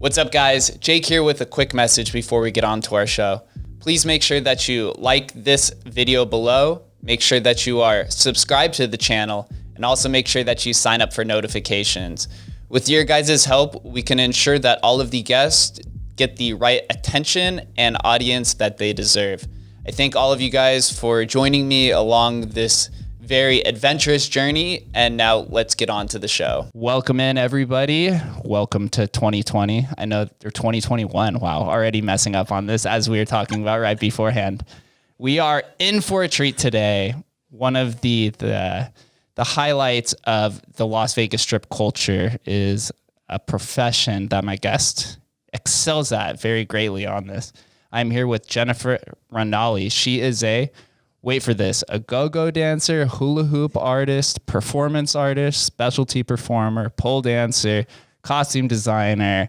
What's up, guys? Jake here with a quick message before we get on to our show. Please make sure that you like this video below, make sure that you are subscribed to the channel, and also make sure that you sign up for notifications. With your guys' help, we can ensure that all of the guests get the right attention and audience that they deserve. I thank all of you guys for joining me along this very adventurous journey, and now let's get on to the show. Welcome in, everybody. Welcome to 2020. I know they're 2021. Wow, already messing up on this as we were talking about right beforehand. We are in for a treat today. One of the highlights of the Las Vegas strip culture is a profession that my guest excels at very greatly on this. I'm here with Jenn Ranalli. She is wait for this, a go-go dancer, hula hoop artist, performance artist, specialty performer, pole dancer, costume designer,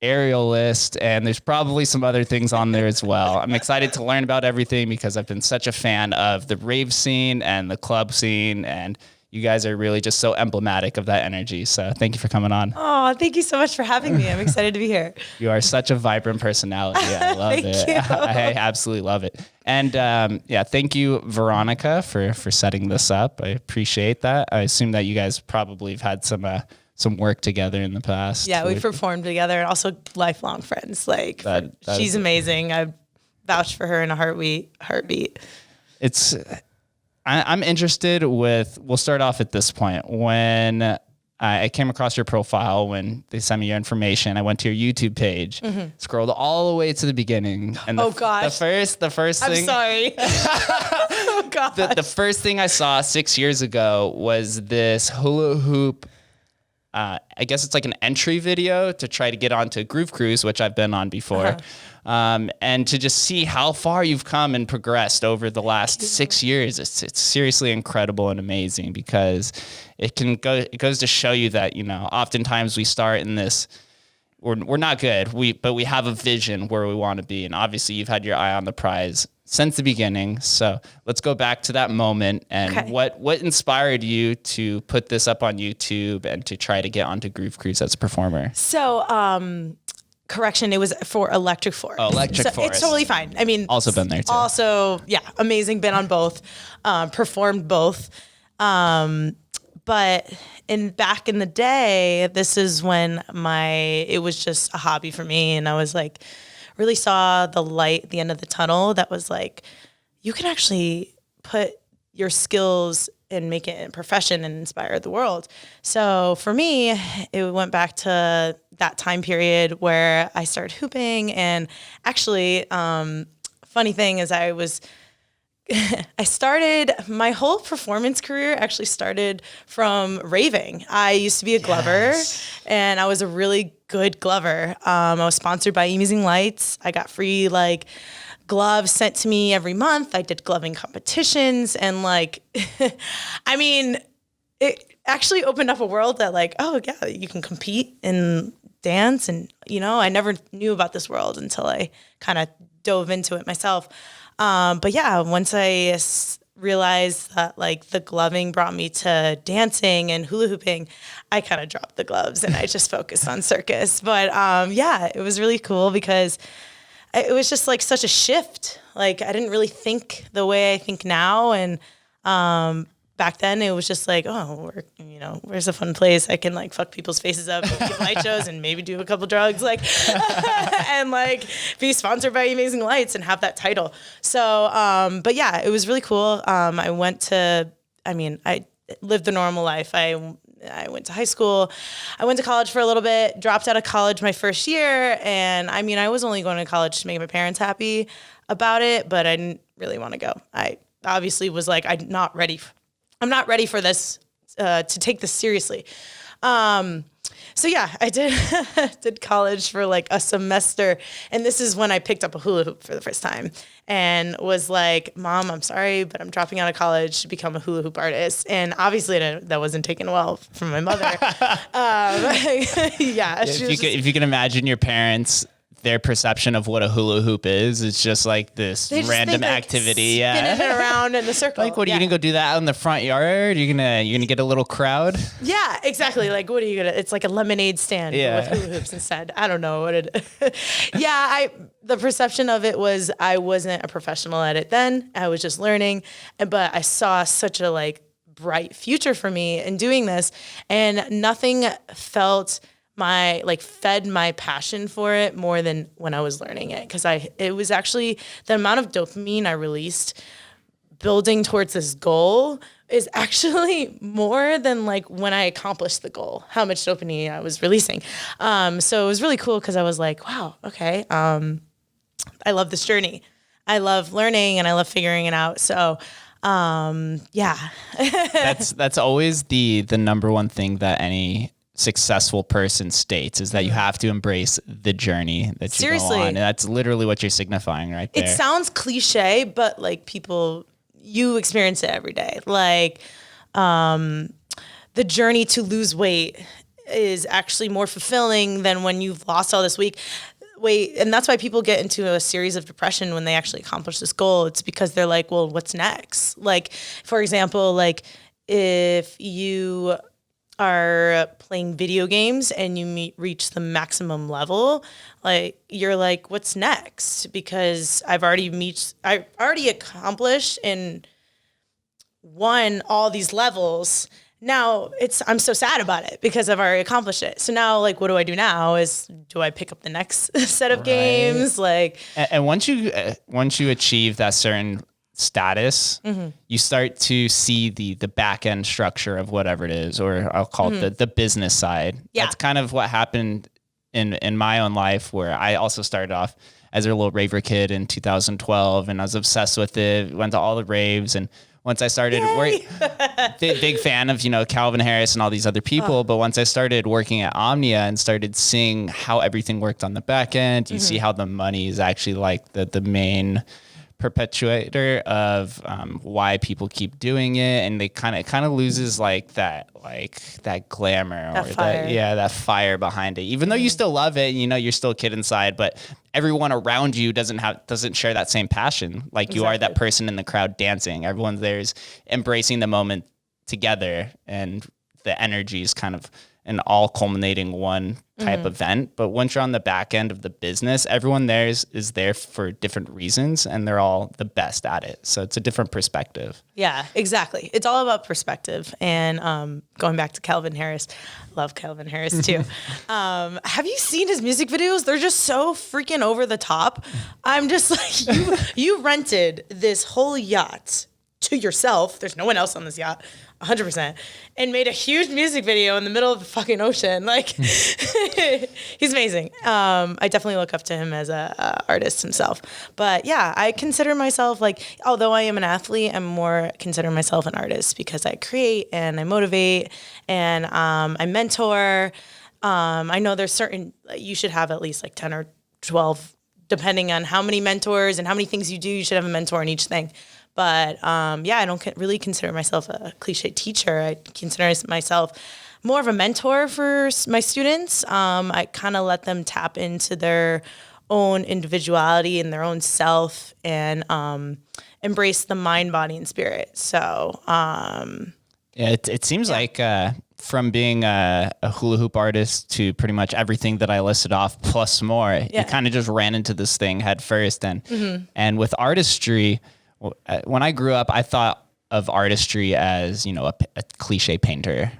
aerialist, and there's probably some other things on there as well. I'm excited to learn about everything because I've been such a fan of the rave scene and the club scene, and you guys are really just so emblematic of that energy. So thank you for coming on. Oh, thank you so much for having me. I'm excited to be here. You are such a vibrant personality. I love it. You. I absolutely love it. And thank you, Veronica, for setting this up. I appreciate that. I assume that you guys probably have had some work together in the past. Yeah, we've performed together and also lifelong friends. Like she's amazing. I vouch for her in a heartbeat. I'm interested we'll start off at this point. When I came across your profile, when they sent me your information, I went to your YouTube page, scrolled all the way to the beginning. And the first thing. I'm sorry. Oh, God. The first thing I saw 6 years ago was this hula hoop. I guess it's like an entry video to try to get onto Groove Cruise, which I've been on before. And to just see how far you've come and progressed over the last 6 years, it's seriously incredible and amazing, because it goes to show you that, oftentimes we start in this, we're not good, but we have a vision where we want to be. And obviously you've had your eye on the prize since the beginning. So let's go back to that moment and what inspired you to put this up on YouTube and to try to get onto Groove Cruise as a performer? So, correction, it was for Electric Forrest. Oh, Electric Forrest. It's totally fine. I mean, also been there too. Also, yeah, amazing. Been on both, performed both. But back in the day, this is when it was just a hobby for me. And I was like, really saw the light at the end of the tunnel that was like, you can actually put your skills and make it a profession and inspire the world. So for me, it went back to that time period where I started hooping. And actually, funny thing is I started my whole performance career actually started from raving. I used to be a glover, and I was a really good glover. I was sponsored by Amazing Lights. I got free gloves sent to me every month. I did gloving competitions, and I mean, it actually opened up a world that oh yeah, you can compete and dance, and I never knew about this world until I kind of dove into it myself. But yeah, once I realized that the gloving brought me to dancing and hula hooping, I kind of dropped the gloves and I just focused on circus. But yeah, it was really cool because it was just such a shift. I didn't really think the way I think now. And back then it was just where's a fun place I can fuck people's faces up, give light shows, and maybe do a couple drugs, and be sponsored by Amazing Lights and have that title. So, but yeah, it was really cool. I lived the normal life. I went to high school. I went to college for a little bit, dropped out of college my first year. And I was only going to college to make my parents happy about it, but I didn't really want to go. I obviously was I'm not ready for this, to take this seriously. So yeah, I did college for a semester, and this is when I picked up a hula hoop for the first time and was like, Mom, I'm sorry, but I'm dropping out of college to become a hula hoop artist. And obviously that wasn't taken well from my mother. Yeah. If you can imagine your parents their perception of what a hula hoop is. It's just like this random activity. Spinning it around in the circle. Like, what are you gonna go do that out in the front yard? You're gonna get a little crowd. Yeah, exactly. Like, what are you gonna? It's like a lemonade stand with hula hoops instead. I don't know what it. The perception of it was I wasn't a professional at it then. I was just learning, but I saw such a like bright future for me in doing this, and nothing fed my passion for it more than when I was learning it, because it was actually the amount of dopamine I released building towards this goal is actually more than like when I accomplished the goal, how much dopamine I was releasing. So it was really cool because I was like, wow, okay. I love this journey. I love learning and I love figuring it out. So that's always the number one thing that any successful person states, is that you have to embrace the journey that you go on. And that's literally what you're signifying right there. It sounds cliche, but like you experience it every day. Like the journey to lose weight is actually more fulfilling than when you've lost all this weight. And that's why people get into a series of depression when they actually accomplish this goal. It's because they're like, well, what's next? Like, for example, like if you are playing video games and you reach the maximum level, like you're like, what's next? Because I've already accomplished and won all these levels. Now I'm so sad about it because I've already accomplished it. So now, like, what do I do now? Do I pick up the next set of games? Like, and once you achieve that certain status, you start to see the back end structure of whatever it is, or I'll call it the business side. Yeah. That's kind of what happened in my own life, where I also started off as a little raver kid in 2012, and I was obsessed with it. Went to all the raves, and once I started big fan of, Calvin Harris and all these other people. But once I started working at Omnia and started seeing how everything worked on the back end, you see how the money is actually like the main perpetuator of why people keep doing it, and it kind of loses that glamour that fire behind it. Even though you still love it, you're still a kid inside, but everyone around you doesn't share that same passion. Like you are that person in the crowd dancing. Everyone there's embracing the moment together, and the energy is kind of an all culminating one type event. But once you're on the back end of the business, everyone there is there for different reasons, and they're all the best at it. So it's a different perspective. Yeah, exactly. It's all about perspective. And going back to Calvin Harris, love Calvin Harris too. Have you seen his music videos? They're just so freaking over the top. I'm just like, you rented this whole yacht to yourself. There's no one else on this yacht. 100%, and made a huge music video in the middle of the fucking ocean. Like, he's amazing. I definitely look up to him as a artist himself. But yeah, I consider myself, like, although I am an athlete, I'm more consider myself an artist because I create and I motivate and I mentor. I know there's you should have at least like 10 or 12, depending on how many mentors and how many things you do. You should have a mentor in each thing. But I don't really consider myself a cliche teacher. I consider myself more of a mentor for my students. I kind of let them tap into their own individuality and their own self, and embrace the mind, body, and spirit. So it seems like from being a hula hoop artist to pretty much everything that I listed off plus more, you kind of just ran into this thing head first. And with Artistry, when I grew up, I thought of Artistry as, a cliche painter.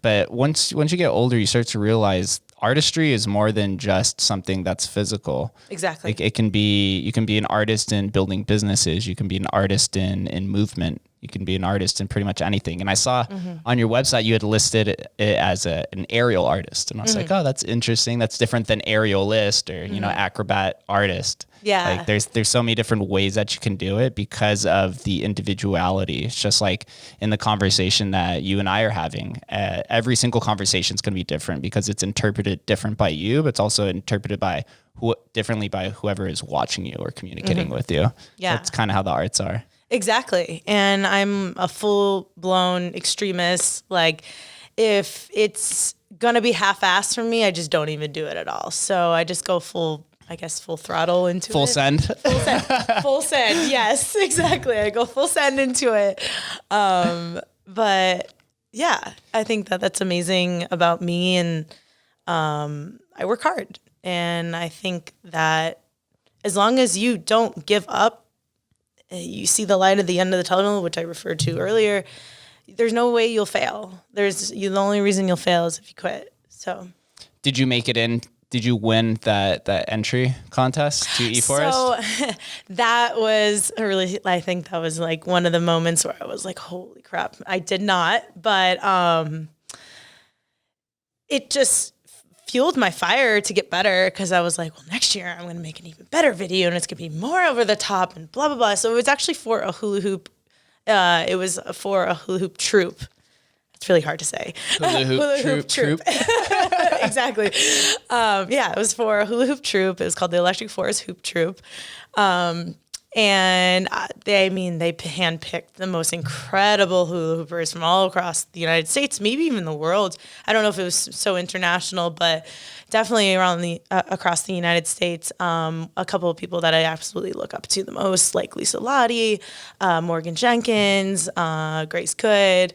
But once you get older, you start to realize Artistry is more than just something that's physical. Exactly. Like you can be an artist in building businesses. You can be an artist in movement. You can be an artist in pretty much anything. And I saw on your website, you had listed it as an aerial artist. And I was like, oh, that's interesting. That's different than aerialist or, acrobat artist. Yeah. Like there's so many different ways that you can do it because of the individuality. It's just like in the conversation that you and I are having, every single conversation is going to be different because it's interpreted different by you, but it's also interpreted differently by whoever is watching you or communicating with you. Yeah. That's kind of how the arts are. Exactly. And I'm a full-blown extremist. Like, if it's going to be half-assed for me, I just don't even do it at all. So I just go full I guess, full throttle into Full it. send. Full send. Yes, exactly. I go full send into it. But yeah, I think that that's amazing about me. And I work hard. And I think that as long as you don't give up, you see the light at the end of the tunnel, which I referred to earlier, there's no way you'll fail. The only reason you'll fail is if you quit. So Did you make it in? Did you win that entry contest to eForest? So that was I think that was like one of the moments where I was like, holy crap, I did not. But it just fueled my fire to get better, because I was like, well, next year I'm going to make an even better video and it's going to be more over the top and blah, blah, blah. So it was actually for a hula hoop. It was for a hula hoop troupe. It's really hard to say. Hula hoop troupe. Exactly. It was for a hula hoop troupe. It was called the Electric Forrest Hoop Troupe. And they handpicked the most incredible hula hoopers from all across the United States, maybe even the world. I don't know if it was so international, but definitely around across the United States. A couple of people that I absolutely look up to the most, like Lisa Lottie, Morgan Jenkins, Grace Good,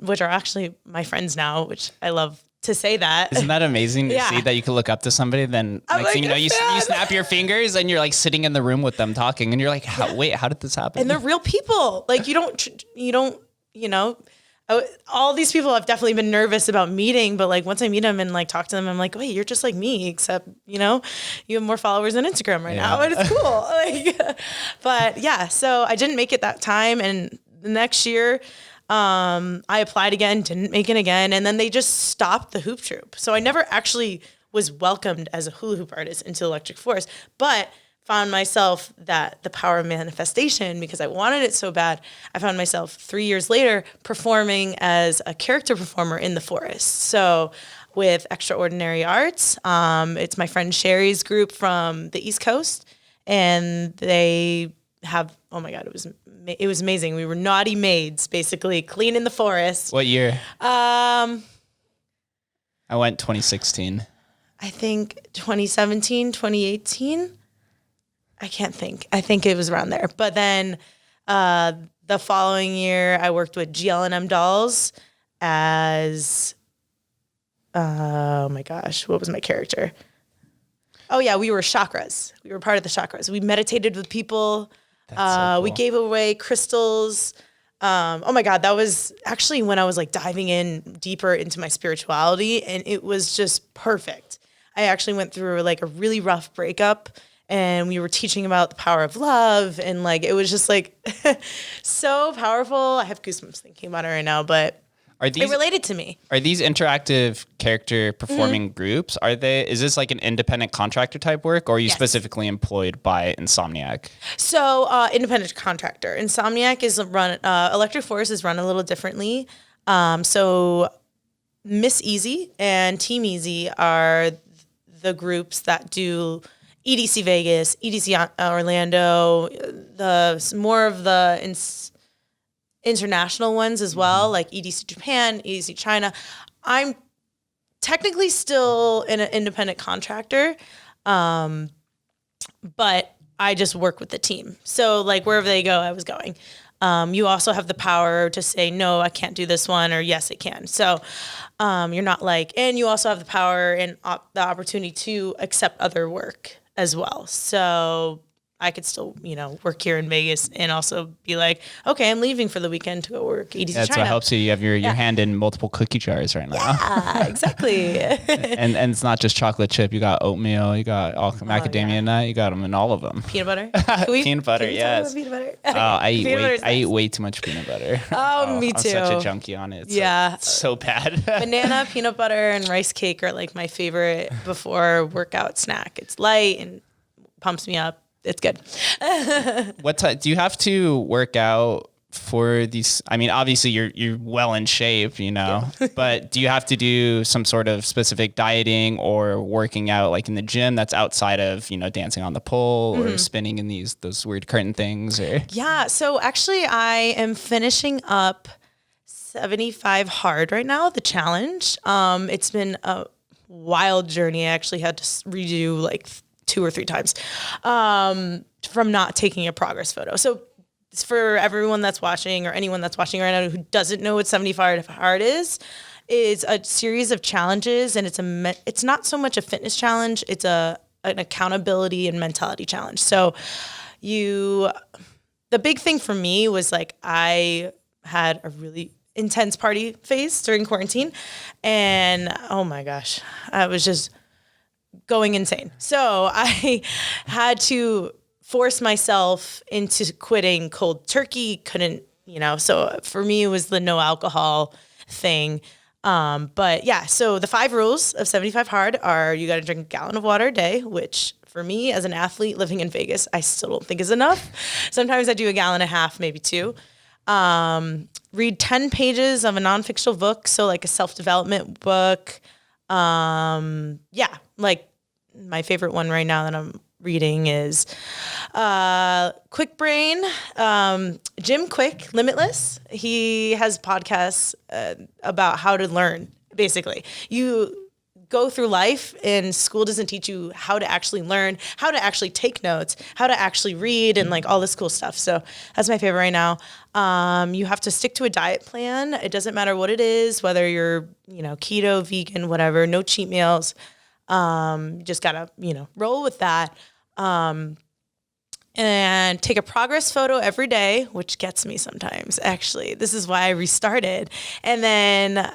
which are actually my friends now, which I love to say that. Isn't that amazing to see that you can look up to somebody, then next thing you know, you snap your fingers and you're like sitting in the room with them talking and you're like, wait, how did this happen? And they're real people. Like you don't, all these people I've definitely been nervous about meeting, but like once I meet them and like talk to them, I'm like, wait, you're just like me, except, you have more followers on Instagram right now, and it's cool. But yeah, so I didn't make it that time. And the next year, I applied again, didn't make it again. And then they just stopped the hoop troupe. So I never actually was welcomed as a hula hoop artist into Electric Forest, but found myself that the power of manifestation, because I wanted it so bad, I found myself 3 years later performing as a character performer in the forest. So with Extraordinary Arts, it's my friend Sherry's group from the East Coast, and they have, oh my God, it was amazing. We were naughty maids, basically cleaning the forest. What year? I went 2016. I think 2017, 2018. I can't think. I think it was around there. But then the following year, I worked with GLM Dolls as, oh my gosh, what was my character? Oh yeah, we were chakras. We were part of the chakras. We meditated with people. That's so cool. We gave away crystals. Oh my God, that was actually when I was like diving in deeper into my spirituality, and it was just perfect. I actually went through like a really rough breakup, and we were teaching about the power of love, and like it was just like so powerful. I have goosebumps thinking about it right now, but it related to me. Are these interactive character performing groups? Is this like an independent contractor type work, or are you specifically employed by Insomniac? So independent contractor. Insomniac is Electric Forest is run a little differently. So Miss Easy and Team Easy are the groups that do EDC Vegas, EDC Orlando, more of the international ones as well, like EDC Japan, EDC China. I'm technically still an independent contractor, but I just work with the team. So like wherever they go, I was going. You also have the power to say, no, I can't do this one, or yes, it can. So you're not like, and you also have the power and the opportunity to accept other work as well. So I could still, work here in Vegas and also be like, okay, I'm leaving for the weekend to go work EDC China. That's what helps you. You have your hand in multiple cookie jars right now. Yeah, exactly. and it's not just chocolate chip. You got oatmeal. You got all macadamia nut. You got them in all of them. Peanut butter. Peanut butter, yes. Peanut butter? I eat way too much peanut butter. Me too. I'm such a junkie on it. It's so bad. Banana, peanut butter, and rice cake are like my favorite before workout snack. It's light and pumps me up. It's good. What do you have to work out for these? I mean, obviously you're well in shape, but do you have to do some sort of specific dieting or working out like in the gym that's outside of, dancing on the pole or spinning in those weird curtain things? Or? Yeah. So actually I am finishing up 75 hard right now, the challenge. It's been a wild journey. I actually had to redo like 2 or 3 times from not taking a progress photo. So for everyone that's watching or anyone that's watching right now who doesn't know what 75 hard is a series of challenges, and it's not so much a fitness challenge, it's an accountability and mentality challenge. So the big thing for me was like I had a really intense party phase during quarantine, and oh my gosh, I was just going insane. So I had to force myself into quitting cold turkey. Couldn't, so for me it was the no alcohol thing. But yeah, so the 5 rules of 75 hard are you got to drink a gallon of water a day, which for me as an athlete living in Vegas, I still don't think is enough. Sometimes I do a gallon and a half, maybe 2. Read 10 pages of a nonfictional book. So like a self-development book. Like my favorite one right now that I'm reading is Quick Brain, Jim Quick, Limitless. He has podcasts about how to learn, basically. You go through life and school doesn't teach you how to actually learn, how to actually take notes, how to actually read, and like all this cool stuff. So that's my favorite right now. You have to stick to a diet plan. It doesn't matter what it is, whether you're, keto, vegan, whatever, no cheat meals. Just gotta, roll with that. And take a progress photo every day, which gets me sometimes, actually. This is why I restarted. And then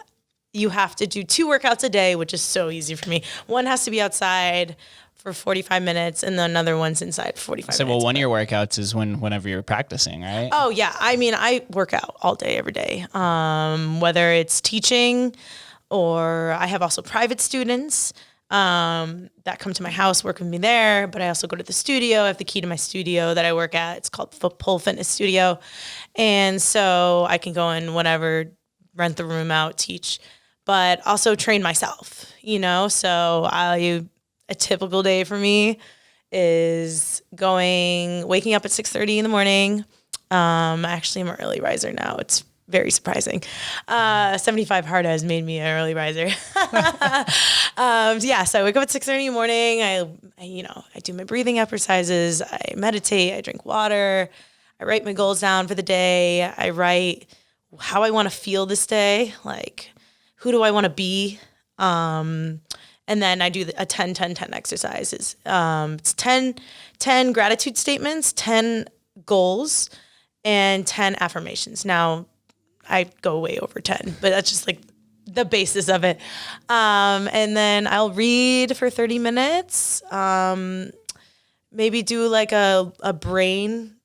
you have to do 2 workouts a day, which is so easy for me. One has to be outside for 45 minutes, and then another one's inside for 45 minutes. So, well, one of your workouts is whenever you're practicing, right? Oh, yeah. I mean, I work out all day, every day, whether it's teaching or I have also private students that come to my house, work with me there. But I also go to the studio. I have the key to my studio that I work at. It's called Pole Fitness Studio. And so I can go in whenever, rent the room out, teach, but also train myself, So a typical day for me is waking up at 6:30 in the morning. Actually, I'm an early riser now. It's very surprising. 75 hard has made me an early riser. So I wake up at 6:30 in the morning. I do my breathing exercises. I meditate. I drink water. I write my goals down for the day. I write how I want to feel this day. Like, who do I want to be? And then I do a 10-10-10 exercises. It's 10 gratitude statements, 10 goals, and 10 affirmations. Now, I go way over 10, but that's just like the basis of it. And then I'll read for 30 minutes, maybe do like a brain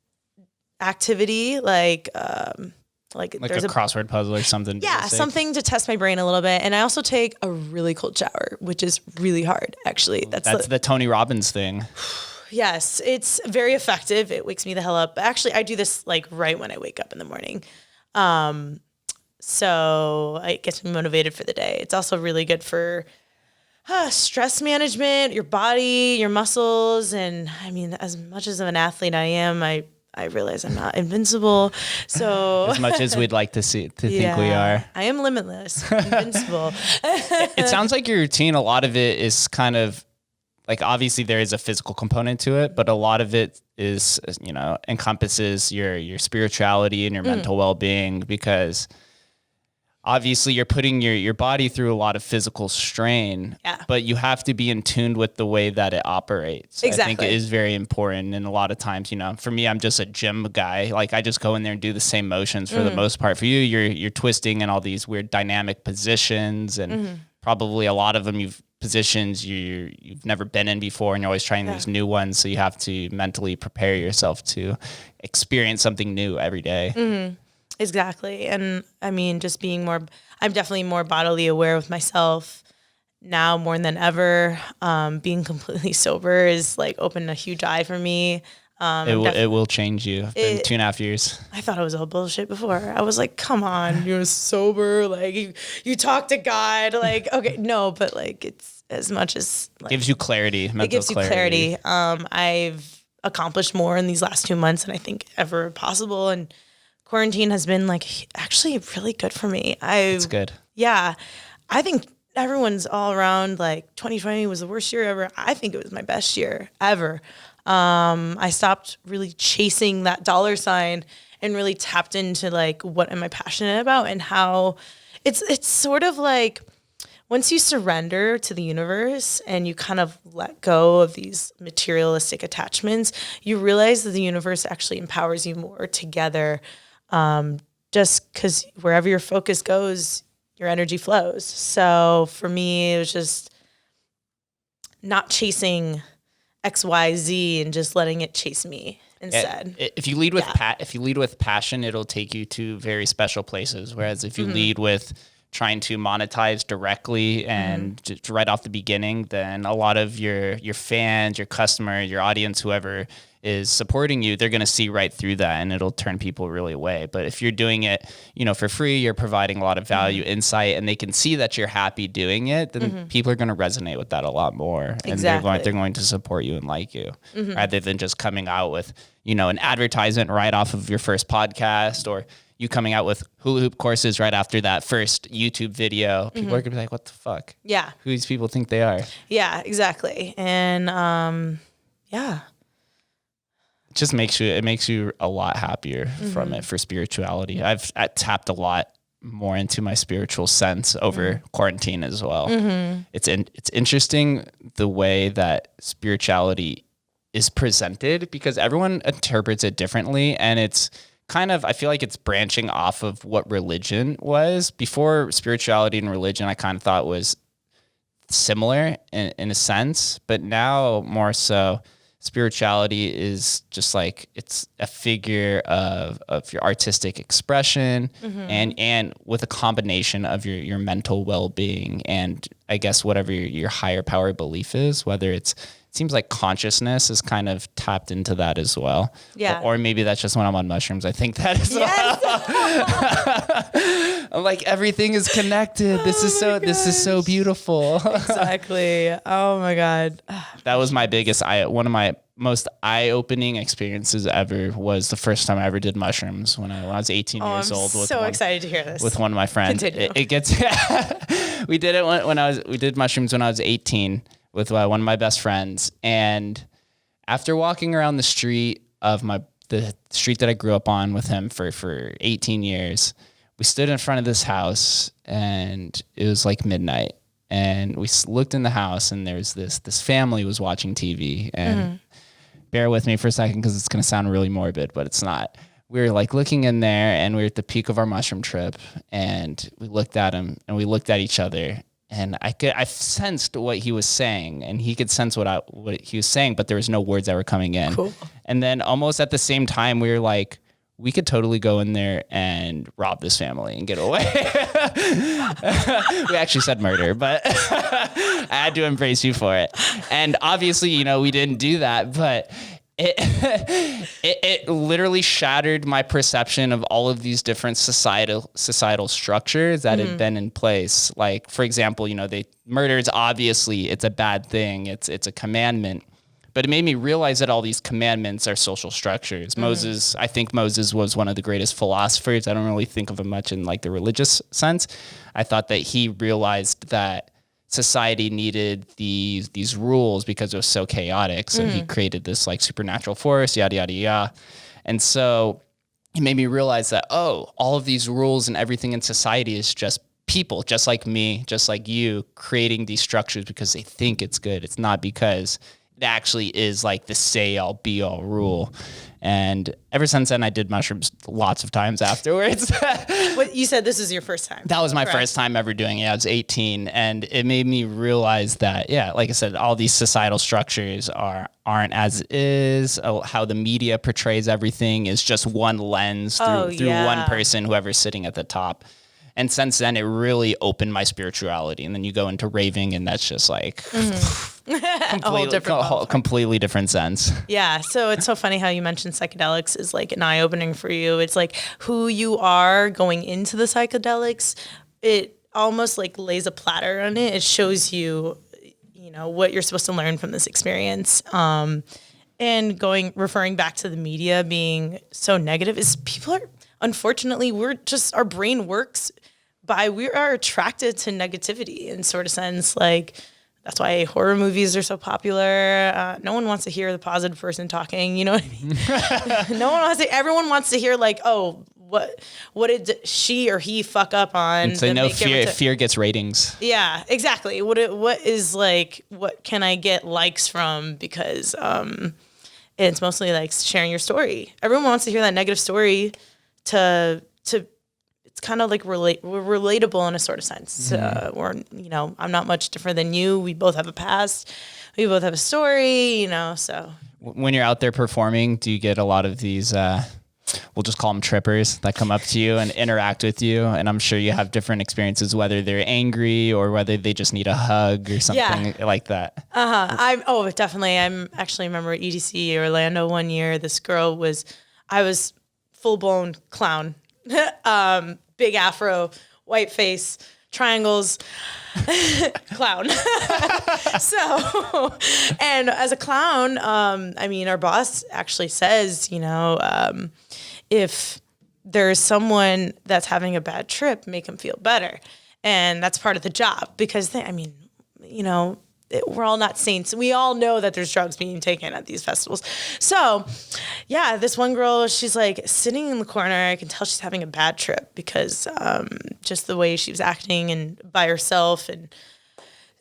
activity, like there's a crossword puzzle or something. Yeah, basic. Something to test my brain a little bit. And I also take a really cold shower, which is really hard, actually. That's the Tony Robbins thing. Yes, it's very effective. It wakes me the hell up. Actually, I do this like right when I wake up in the morning. So it gets me motivated for the day. It's also really good for stress management, your body, your muscles. And I mean, as much as of an athlete I am, I realize I'm not invincible. So as much as we'd like to think we are, I am limitless, invincible. It sounds like your routine, a lot of it is kind of like, obviously there is a physical component to it, but a lot of it is, encompasses your spirituality and your mental well-being, because obviously you're putting your body through a lot of physical strain, but you have to be in tune with the way that it operates. Exactly. I think it is very important. And a lot of times, for me, I'm just a gym guy. Like, I just go in there and do the same motions for the most part. For you, you're twisting in all these weird dynamic positions, and probably a lot of them positions you've never been in before, and you're always trying these new ones. So you have to mentally prepare yourself to experience something new every day. Mm-hmm. Exactly. And I mean, just I'm definitely more bodily aware with myself now more than ever. Being completely sober is like opened a huge eye for me. It will change you. It's been 2.5 years. I thought it was all bullshit before. I was like, come on, you're sober. Like you talk to God. Like, okay, no, but like it's as much as like, gives you clarity. It gives you clarity. I've accomplished more in these last 2 months than I think ever possible. And quarantine has been like actually really good for me. It's good. Yeah. I think everyone's all around like 2020 was the worst year ever. I think it was my best year ever. I stopped really chasing that dollar sign and really tapped into like, what am I passionate about, and how it's sort of like, once you surrender to the universe and you kind of let go of these materialistic attachments, you realize that the universe actually empowers you more together. Just because wherever your focus goes, your energy flows. So for me, it was just not chasing X, Y, Z and just letting it chase me instead. If you lead with if you lead with passion, it'll take you to very special places. Whereas if you lead with trying to monetize directly and just right off the beginning, then a lot of your fans, your customer, your audience, whoever is supporting you, they're going to see right through that, and it'll turn people really away. But if you're doing it, for free, you're providing a lot of value, insight, and they can see that you're happy doing it, then people are going to resonate with that a lot more. And they're going to support you and like you, rather than just coming out with, an advertisement right off of your first podcast, or you coming out with hula hoop courses right after that first YouTube video. People are going to be like, what the fuck? Yeah. Who these people think they are? Yeah, exactly. And it makes you a lot happier from it for spirituality. I tapped a lot more into my spiritual sense over quarantine as well. It's interesting the way that spirituality is presented, because everyone interprets it differently, and it's kind of, I feel like it's branching off of what religion was. Before, spirituality and religion I kind of thought was similar in a sense, but now more so spirituality is just like, it's a figure of your artistic expression, and with a combination of your mental well-being, and I guess whatever your higher power belief is, whether it seems like consciousness is kind of tapped into that as well. Yeah. Or maybe that's just when I'm on mushrooms. I think that as well. I'm like, everything is connected. This is so beautiful. Exactly. Oh my God. That was my biggest one of my most eye-opening experiences ever was the first time I ever did mushrooms when I was 18 years old. I'm so excited to hear this. With one of my friends. Continue. It gets, we did it we did mushrooms when I was 18 with one of my best friends. And after walking around the street of the street that I grew up on with him for 18 years, we stood in front of this house, and it was like midnight, and we looked in the house, and there's this family was watching TV, and bear with me for a second, because it's going to sound really morbid, but it's not. We were like looking in there, and we were at the peak of our mushroom trip, and we looked at him, and we looked at each other, and I sensed what he was saying, and he could sense what he was saying, but there was no words that were coming in. Cool. And then almost at the same time, we were like, we could totally go in there and rob this family and get away. We actually said murder, but I had to embrace you for it. And obviously, we didn't do that, but it literally shattered my perception of all of these different societal structures that had been in place. Like, for example, murder is obviously, it's a bad thing. It's a commandment. But it made me realize that all these commandments are social structures. I think Moses was one of the greatest philosophers. I don't really think of him much in like the religious sense. I thought that he realized that society needed these rules because it was so chaotic. So he created this like supernatural force, yada, yada, yada. And so it made me realize that, all of these rules and everything in society is just people, just like me, just like you, creating these structures because they think it's good. It's not because it actually is like the say-all, be-all rule. And ever since then, I did mushrooms lots of times afterwards. What, you said this is your first time? That was my first time ever doing it. I was 18, and it made me realize that, like I said, all these societal structures aren't as is. How the media portrays everything is just one lens through one person, whoever's sitting at the top. And since then, it really opened my spirituality. And then you go into raving, and that's just like completely different sense. Yeah. So it's so funny how you mentioned psychedelics is like an eye-opening for you. It's like who you are going into the psychedelics. It almost like lays a platter on it. It shows you, what you're supposed to learn from this experience. And referring back to the media being so negative is people are, unfortunately, our brain works we are attracted to negativity in sort of sense. Like, that's why horror movies are so popular. No one wants to hear the positive person talking. You know what I mean? Everyone wants to hear like, oh, what did she or he fuck up on? So no, fear gets ratings. Yeah, exactly. What can I get likes from? Because it's mostly like sharing your story. Everyone wants to hear that negative story to it's kind of like we're relatable in a sort of sense. I'm not much different than you. We both have a past. We both have a story, so. When you're out there performing, do you get a lot of these, we'll just call them trippers, that come up to you and interact with you? And I'm sure you have different experiences, whether they're angry or whether they just need a hug or something like that. Definitely. I actually remember at EDC Orlando one year, I was full blown clown, big afro, white face, triangles, clown. So, and as a clown, our boss actually says, if there's someone that's having a bad trip, make them feel better. And that's part of the job because we're all not saints. We all know that there's drugs being taken at these festivals. So this one girl, she's like sitting in the corner. I can tell she's having a bad trip because just the way she was acting and by herself, and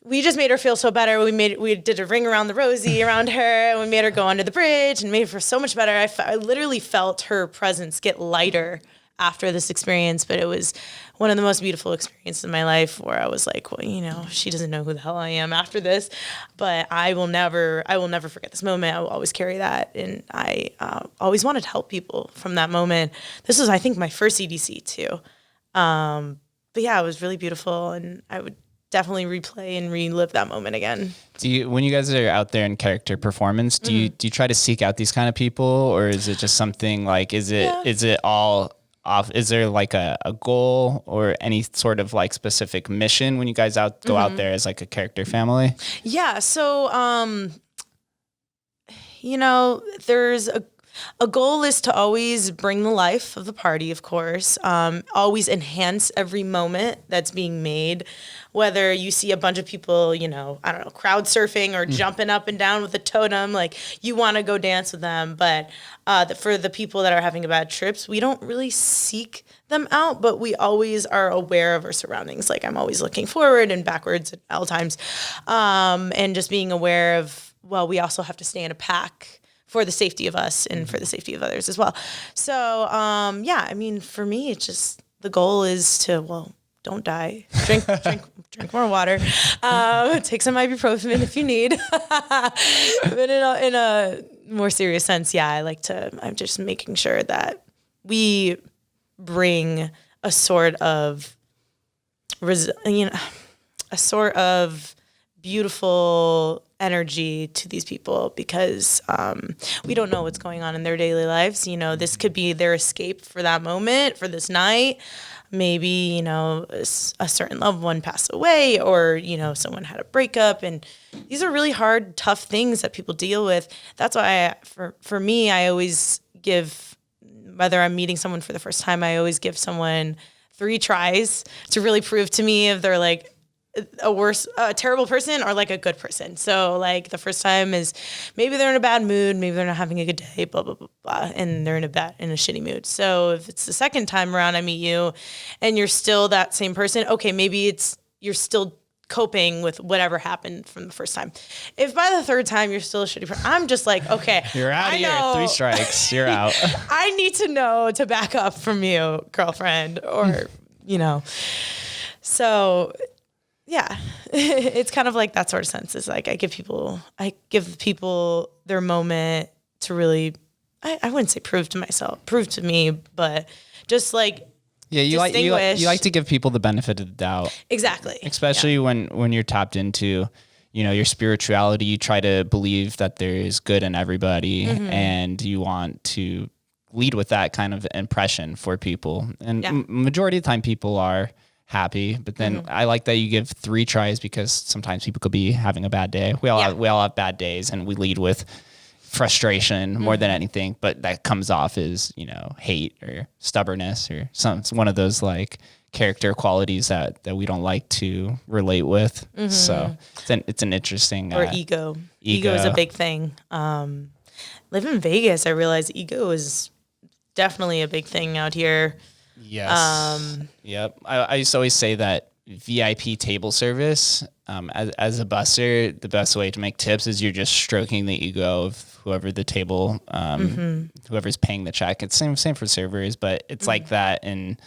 we just made her feel so better. We did a ring around the rosy around her, and we made her go under the bridge and made her feel so much better. I literally felt her presence get lighter after this experience, but it was one of the most beautiful experiences of my life where I was like, well, she doesn't know who the hell I am after this, but I will never forget this moment. I will always carry that. And I always wanted to help people from that moment. This was, I think, my first EDC too. But yeah, it was really beautiful, and I would definitely replay and relive that moment again. When you guys are out there in character performance, do you try to seek out these kind of people, or is it just something like, is it all off? Is there like a goal or any sort of like specific mission when you guys go out there as like a character family? Yeah. So, there's a goal is to always bring the life of the party, of course, always enhance every moment that's being made. Whether you see a bunch of people, crowd surfing or jumping up and down with a totem, like you want to go dance with them. But for the people that are having bad trips, we don't really seek them out, but we always are aware of our surroundings. Like I'm always looking forward and backwards at all times. And just being aware of, we also have to stay in a pack for the safety of us and for the safety of others as well. So, for me, it's just the goal is to, don't die. Drink more water. Take some ibuprofen if you need. But in a more serious sense, I'm just making sure that we bring a sort of, beautiful energy to these people because we don't know what's going on in their daily lives. This could be their escape for that moment, for this night. Maybe, a certain loved one passed away or, someone had a breakup. And these are really hard, tough things that people deal with. That's why for me, I always give, whether I'm meeting someone for the first time, I always give someone 3 tries to really prove to me if they're like a terrible person or like a good person. So like the first time is maybe they're in a bad mood, maybe they're not having a good day, blah, blah, blah, blah, and they're in a shitty mood. So if it's the second time around I meet you and you're still that same person, okay, maybe you're still coping with whatever happened from the first time. If by the third time you're still a shitty person, I'm just like, okay, you're out of here. 3 strikes, you're out. I need to know to back up from you, girlfriend, or, so yeah, it's kind of like that sort of sense. It's like I give people their moment to really, I wouldn't say prove to me, but just like, yeah, you like to give people the benefit of the doubt. Exactly. Especially when you're tapped into, your spirituality. You try to believe that there is good in everybody, and you want to lead with that kind of impression for people. And majority of the time, people are happy. But then I like that you give 3 tries because sometimes people could be having a bad day. We all have bad days, and we lead with frustration more than anything, but that comes off as, hate or stubbornness or one of those like character qualities that we don't like to relate with. So it's an interesting or ego. Ego is a big thing. Living in Vegas, I realized ego is definitely a big thing out here. Yes. Yep. I used to always say that VIP table service, as a busser, the best way to make tips is you're just stroking the ego of whoever the table, whoever's paying the check. It's same for servers, but it's like that in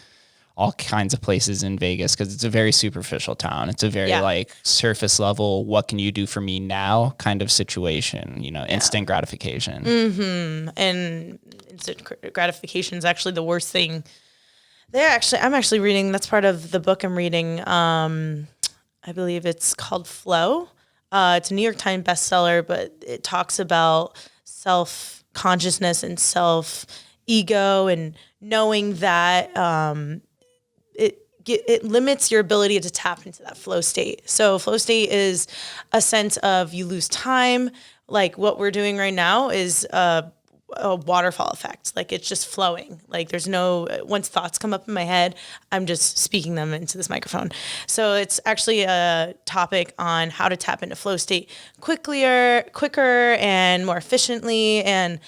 all kinds of places in Vegas because it's a very superficial town. It's a very like surface level, what can you do for me now kind of situation, instant gratification. And instant gratification is actually the worst thing. I'm actually reading, that's part of the book I'm reading. I believe it's called Flow. It's a New York Times bestseller, but it talks about self-consciousness and self-ego and knowing that it limits your ability to tap into that flow state. So flow state is a sense of you lose time. Like what we're doing right now is a waterfall effect. Like it's just flowing. Like there's once thoughts come up in my head, I'm just speaking them into this microphone. So it's actually a topic on how to tap into flow state quicker and more efficiently. And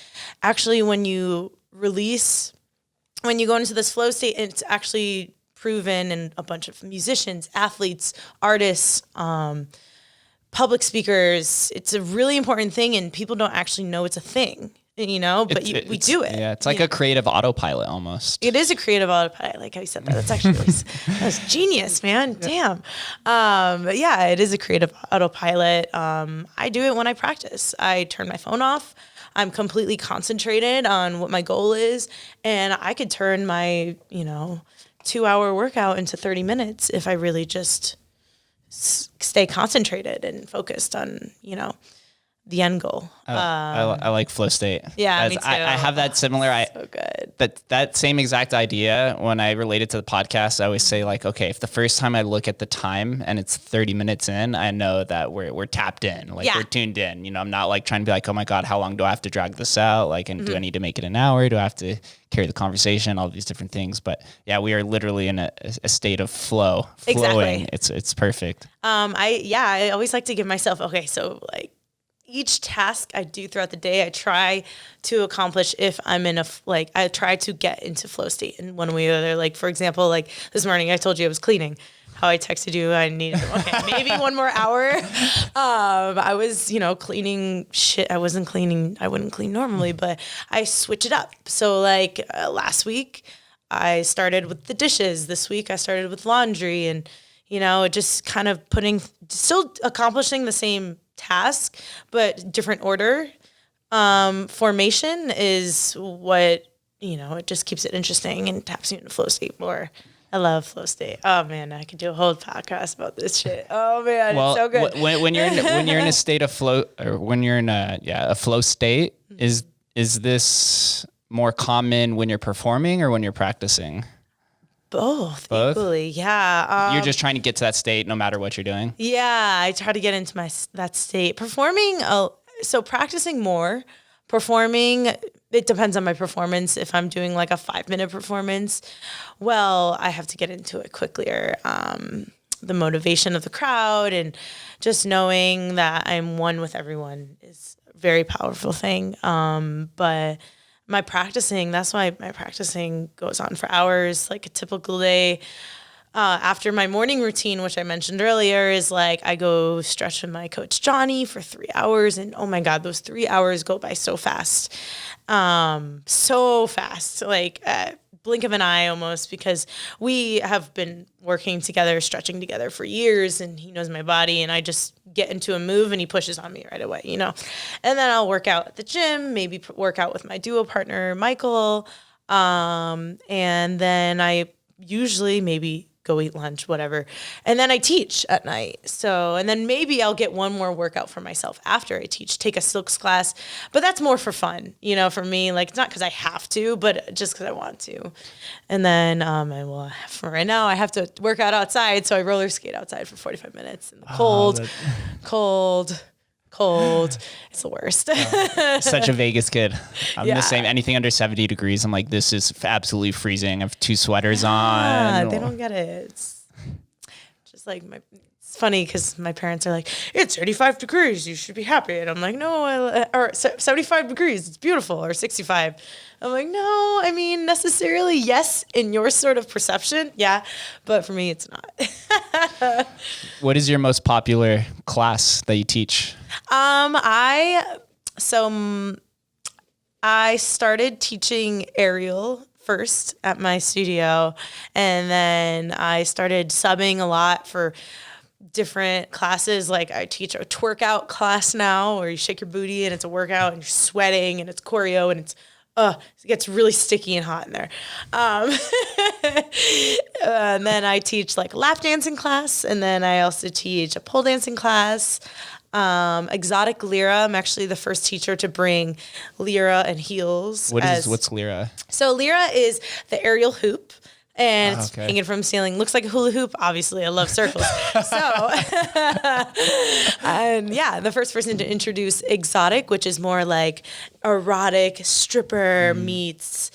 actually when you go into this flow state, it's actually proven in a bunch of musicians, athletes, artists, public speakers. It's a really important thing and people don't actually know it's a thing. But we do it. Yeah, it's like a creative autopilot almost. It is a creative autopilot. I like how you said that. That's actually that's genius, man. Damn. But yeah, it is a creative autopilot. I do it when I practice. I turn my phone off. I'm completely concentrated on what my goal is, and I could turn my 2-hour workout into 30 minutes if I really just stay concentrated and focused on the end goal. I like flow state. Yeah, me too. I have that similar. So good. That same exact idea when I relate it to the podcast, I always say like, okay, if the first time I look at the time and it's 30 minutes in, I know that we're tapped in, like we're tuned in. I'm not like trying to be like, oh my God, how long do I have to drag this out? Like, and do I need to make it an hour? Do I have to carry the conversation? All these different things. But yeah, we are literally in a state of flowing. Exactly. It's perfect. I always like to give myself, okay, so like, each task I do throughout the day, I try to accomplish if I'm in I try to get into flow state in one way or other. Like, for example, like this morning, I told you I was cleaning. How I texted you, I needed, maybe 1 more hour. I was, cleaning shit. I wouldn't clean normally, but I switch it up. So like last week, I started with the dishes. This week, I started with laundry and, just kind of still accomplishing the same task, but different order. Formation is what, it just keeps it interesting and taps you into flow state more. I love flow state. Oh man, I could do a whole podcast about this shit. Oh man, it's so good. When you're in a state of flow, or when you're in a flow state, is this more common when you're performing or when you're practicing? Both equally, yeah. You're just trying to get to that state no matter what you're doing? Yeah, I try to get into that state. Performing, so practicing more. Performing, it depends on my performance. If I'm doing like a 5-minute performance, well, I have to get into it quicker. The motivation of the crowd and just knowing that I'm one with everyone is a very powerful thing. But my practicing, that's why my practicing goes on for hours, like a typical day. After my morning routine, which I mentioned earlier, is like I go stretch with my coach Johnny for 3 hours. And oh my God, those 3 hours go by so fast. So fast, like blink of an eye almost, because we have been working together, stretching together for years, and he knows my body, and I just get into a move and he pushes on me right away, And then I'll work out at the gym, maybe work out with my duo partner, Michael. And then I usually maybe go eat lunch, whatever. And then I teach at night. So, and then maybe I'll get one more workout for myself after I teach, take a silks class, but that's more for fun, for me, like it's not because I have to, but just because I want to. And then, for right now I have to work out outside. So I roller skate outside for 45 minutes in the cold, cold. It's the worst. Such a Vegas kid. I'm Yeah. the same. Anything under 70 degrees, I'm like, this is absolutely freezing. I have 2 sweaters on. They don't get it. It's just like it's funny because my parents are like, it's 85 degrees. You should be happy. And I'm like, no, or 75 degrees. It's beautiful. Or 65. I'm like, no, I mean, necessarily, yes, in your sort of perception. Yeah. But for me, it's not. What is your most popular class that you teach? I started teaching aerial first at my studio, and then I started subbing a lot for different classes. Like I teach a twerk out class now where you shake your booty and it's a workout and you're sweating and it's choreo and it gets really sticky and hot in there. And then I teach like a lap dancing class, and then I also teach a pole dancing class. Exotic Lyra. I'm actually the first teacher to bring Lyra and heels. What's Lyra? So Lyra is the aerial hoop. And it's hanging from the ceiling. Looks like a hula hoop. Obviously, I love circles. And yeah, the first person to introduce exotic, which is more like erotic stripper meets,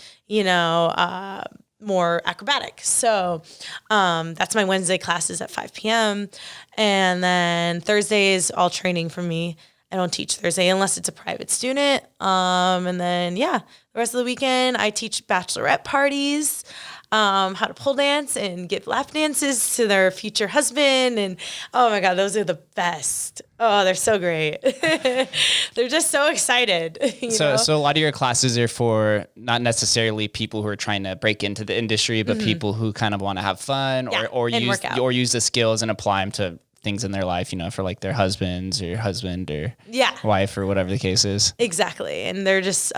more acrobatic. So that's my Wednesday classes at 5 p.m. And then Thursday is all training for me. I don't teach Thursday unless it's a private student. And then, the rest of the weekend, I teach bachelorette parties. How to pole dance and give lap dances to their future husband. And oh my God, those are the best. Oh, they're so great. They're just so excited. So a lot of your classes are for not necessarily people who are trying to break into the industry, but people who kind of want to have fun or use the skills and apply them to things in their life, for like their husbands or husband or wife or whatever the case is. Exactly. And they're just,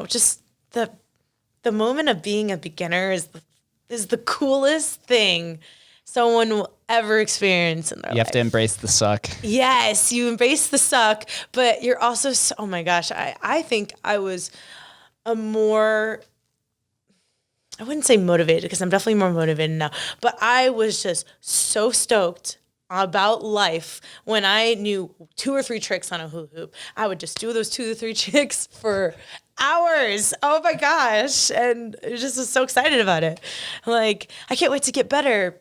just the moment of being a beginner is the coolest thing someone will ever experience in their life. You have to embrace the suck. Yes, you embrace the suck, but you're also, oh my gosh, I think I was I wouldn't say motivated because I'm definitely more motivated now, but I was just so stoked about life when I knew 2 or 3 tricks on a hula hoop. I would just do those 2 or 3 tricks for hours. Oh my gosh. And I just was so excited about it. Like, I can't wait to get better,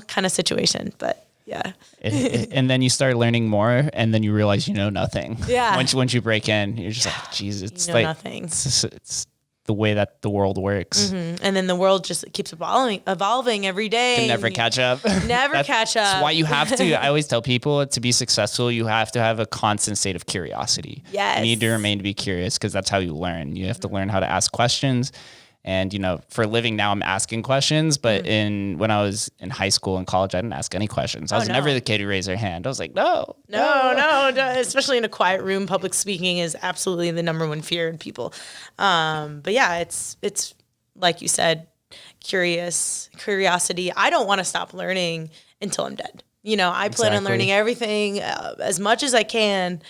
kind of situation. But yeah. And then you start learning more and then you realize you know nothing. Yeah. Once you break in, you're just like, Jesus, it's like nothing. It's the way that the world works. Mm-hmm. And then the world just keeps evolving every day. Can never catch up. Catch up. That's why you have to, I always tell people, to be successful, you have to have a constant state of curiosity. Yes. You need to remain to be curious because that's how you learn. You have to learn how to ask questions. And, for a living now, I'm asking questions. But when I was in high school and college, I didn't ask any questions. I was never the kid who raised their hand. I was like, no. Especially in a quiet room, public speaking is absolutely the number one fear in people. But yeah, it's like you said, curiosity. I don't want to stop learning until I'm dead. I plan on learning everything as much as I can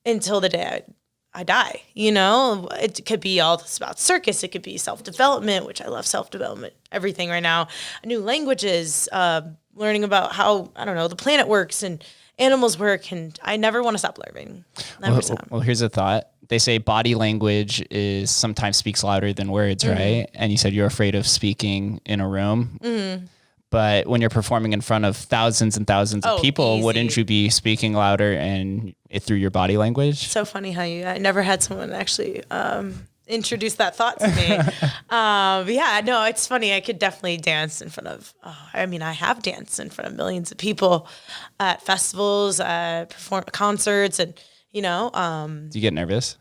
until the day I die. It could be all about circus. It could be self-development, which I love self-development, everything right now. New languages, learning about how, the planet works and animals work. And I never want to stop learning. Well, here's a thought. They say body language sometimes speaks louder than words, right? And you said you're afraid of speaking in a room. Mm-hmm. But when you're performing in front of thousands and thousands of people, wouldn't you be speaking louder and through your body language? So funny how I never had someone actually introduce that thought to me. It's funny. I could definitely dance in front of, I have danced in front of millions of people at festivals, concerts, and, Do you get nervous?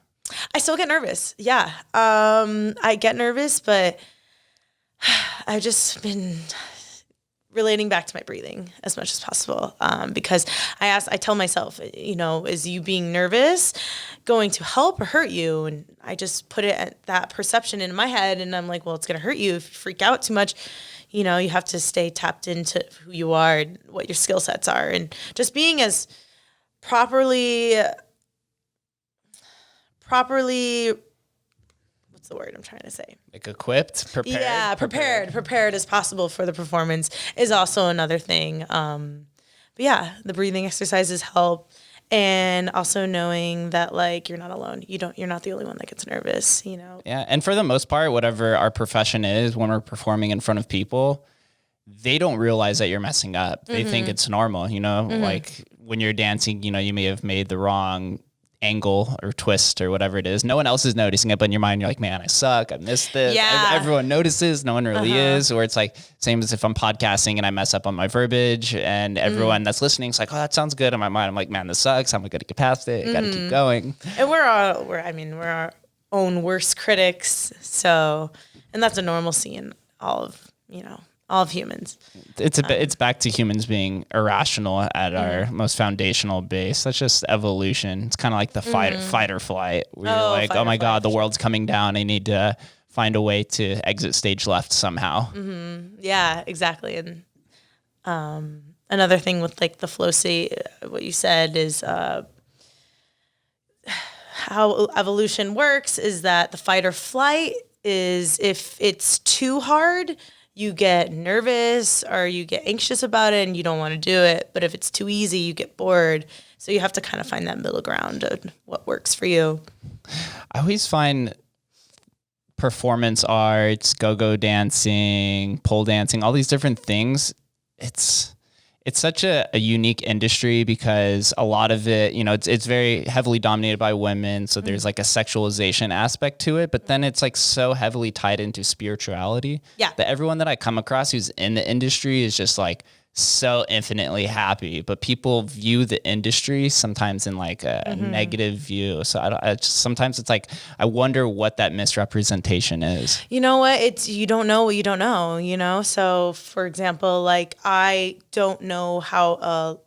I still get nervous. Yeah. I get nervous, but I've just been relating back to my breathing as much as possible. Because I tell myself, is you being nervous going to help or hurt you? And I just put that perception in my head, and I'm like, well, it's going to hurt you if you freak out too much. You have to stay tapped into who you are and what your skill sets are, and just being as properly, what's the word I'm trying to say? Like equipped, prepared? Yeah, prepared as possible for the performance is also another thing. But yeah, the breathing exercises help. And also knowing that like you're not alone. You're not the only one that gets nervous, Yeah. And for the most part, whatever our profession is, when we're performing in front of people, they don't realize that you're messing up. They think it's normal, like when you're dancing, you may have made the wrong angle or twist or whatever it is. No one else is noticing it, but in your mind, you're like, man, I suck. I missed this. Yeah. Everyone notices. No one really is. Or it's like, same as if I'm podcasting and I mess up on my verbiage and everyone that's listening is like, oh, that sounds good. In my mind, I'm like, man, this sucks. I'm going to get past it. Got to keep going. And we're our own worst critics. So, and that's a normalcy in all of humans. It's back to humans being irrational at our most foundational base. That's just evolution. It's kind of like the fight or flight. Where you're like, oh my God, the world's coming down. I need to find a way to exit stage left somehow. Yeah, exactly. And another thing with like the flow state, what you said is how evolution works is that the fight or flight is if it's too hard, you get nervous or you get anxious about it and you don't want to do it. But if it's too easy, you get bored. So you have to kind of find that middle ground of what works for you. I always find performance arts, go-go dancing, pole dancing, all these different things. It's such a unique industry because a lot of it, it's very heavily dominated by women. So there's like a sexualization aspect to it, but then it's like so heavily tied into spirituality that everyone that I come across who's in the industry is just like so infinitely happy, but people view the industry sometimes in like a negative view. So sometimes it's like, I wonder what that misrepresentation is. You know what? You don't know what you don't know, So for example, like I don't know how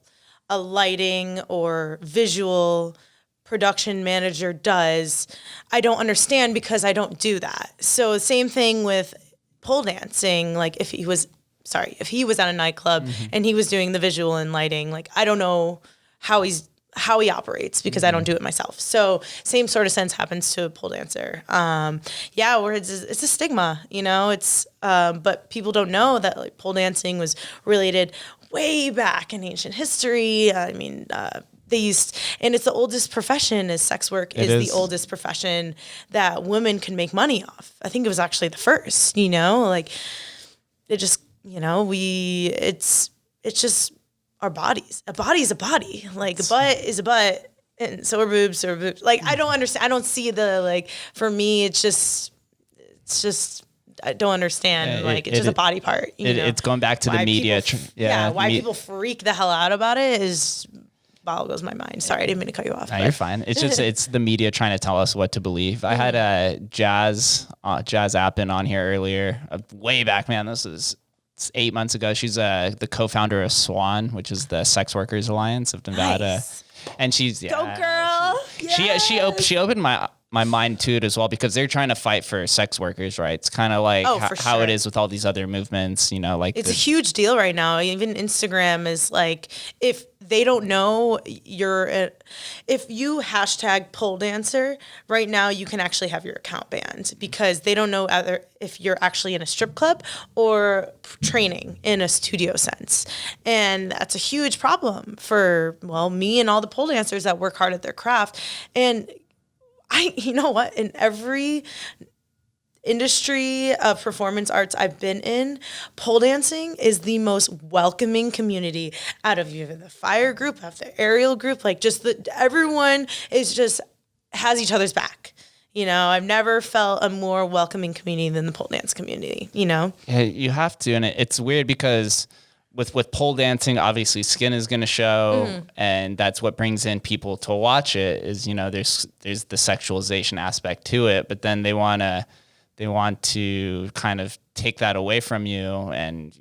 a lighting or visual production manager does. I don't understand because I don't do that. So same thing with pole dancing. Like if he was at a nightclub and he was doing the visual and lighting, like I don't know how he operates because I don't do it myself. So same sort of sense happens to a pole dancer. Where it's a stigma, it's but people don't know that like pole dancing was related way back in ancient history. And it's the oldest profession as sex work is the oldest profession that women can make money off. I think it was actually the first, like it just, it's just our bodies. A body is a body. Like a butt is a butt, and so are boobs. Like I don't understand. I don't see the like. For me, it's just. I don't understand. It's just a body part. It's going back to the media. Why people freak the hell out about it is boggles my mind. Sorry, I didn't mean to cut you off. No, you're fine. It's just it's the media trying to tell us what to believe. I had a Jazz Appin on here earlier, way back, man. This is 8 months ago. She's the co-founder of SWAN, which is the Sex Workers Alliance of Nevada. Nice. And she's go girl. She opened my mind to it as well because they're trying to fight for sex workers' rights. Kind of like how it is with all these other movements, like it's a huge deal right now. Even Instagram is like, if they don't know if you hashtag pole dancer right now, you can actually have your account banned because they don't know either if you're actually in a strip club or training in a studio sense. And that's a huge problem for, me and all the pole dancers that work hard at their craft. And you know what? In every industry of performance arts I've been in, pole dancing is the most welcoming community out of even the fire group, out of the aerial group. Like everyone is just has each other's back. I've never felt a more welcoming community than the pole dance community. Yeah, you have to, and it's weird because. With pole dancing, obviously skin is going to show, and that's what brings in people to watch it. Is there's the sexualization aspect to it, but then they want to kind of take that away from you and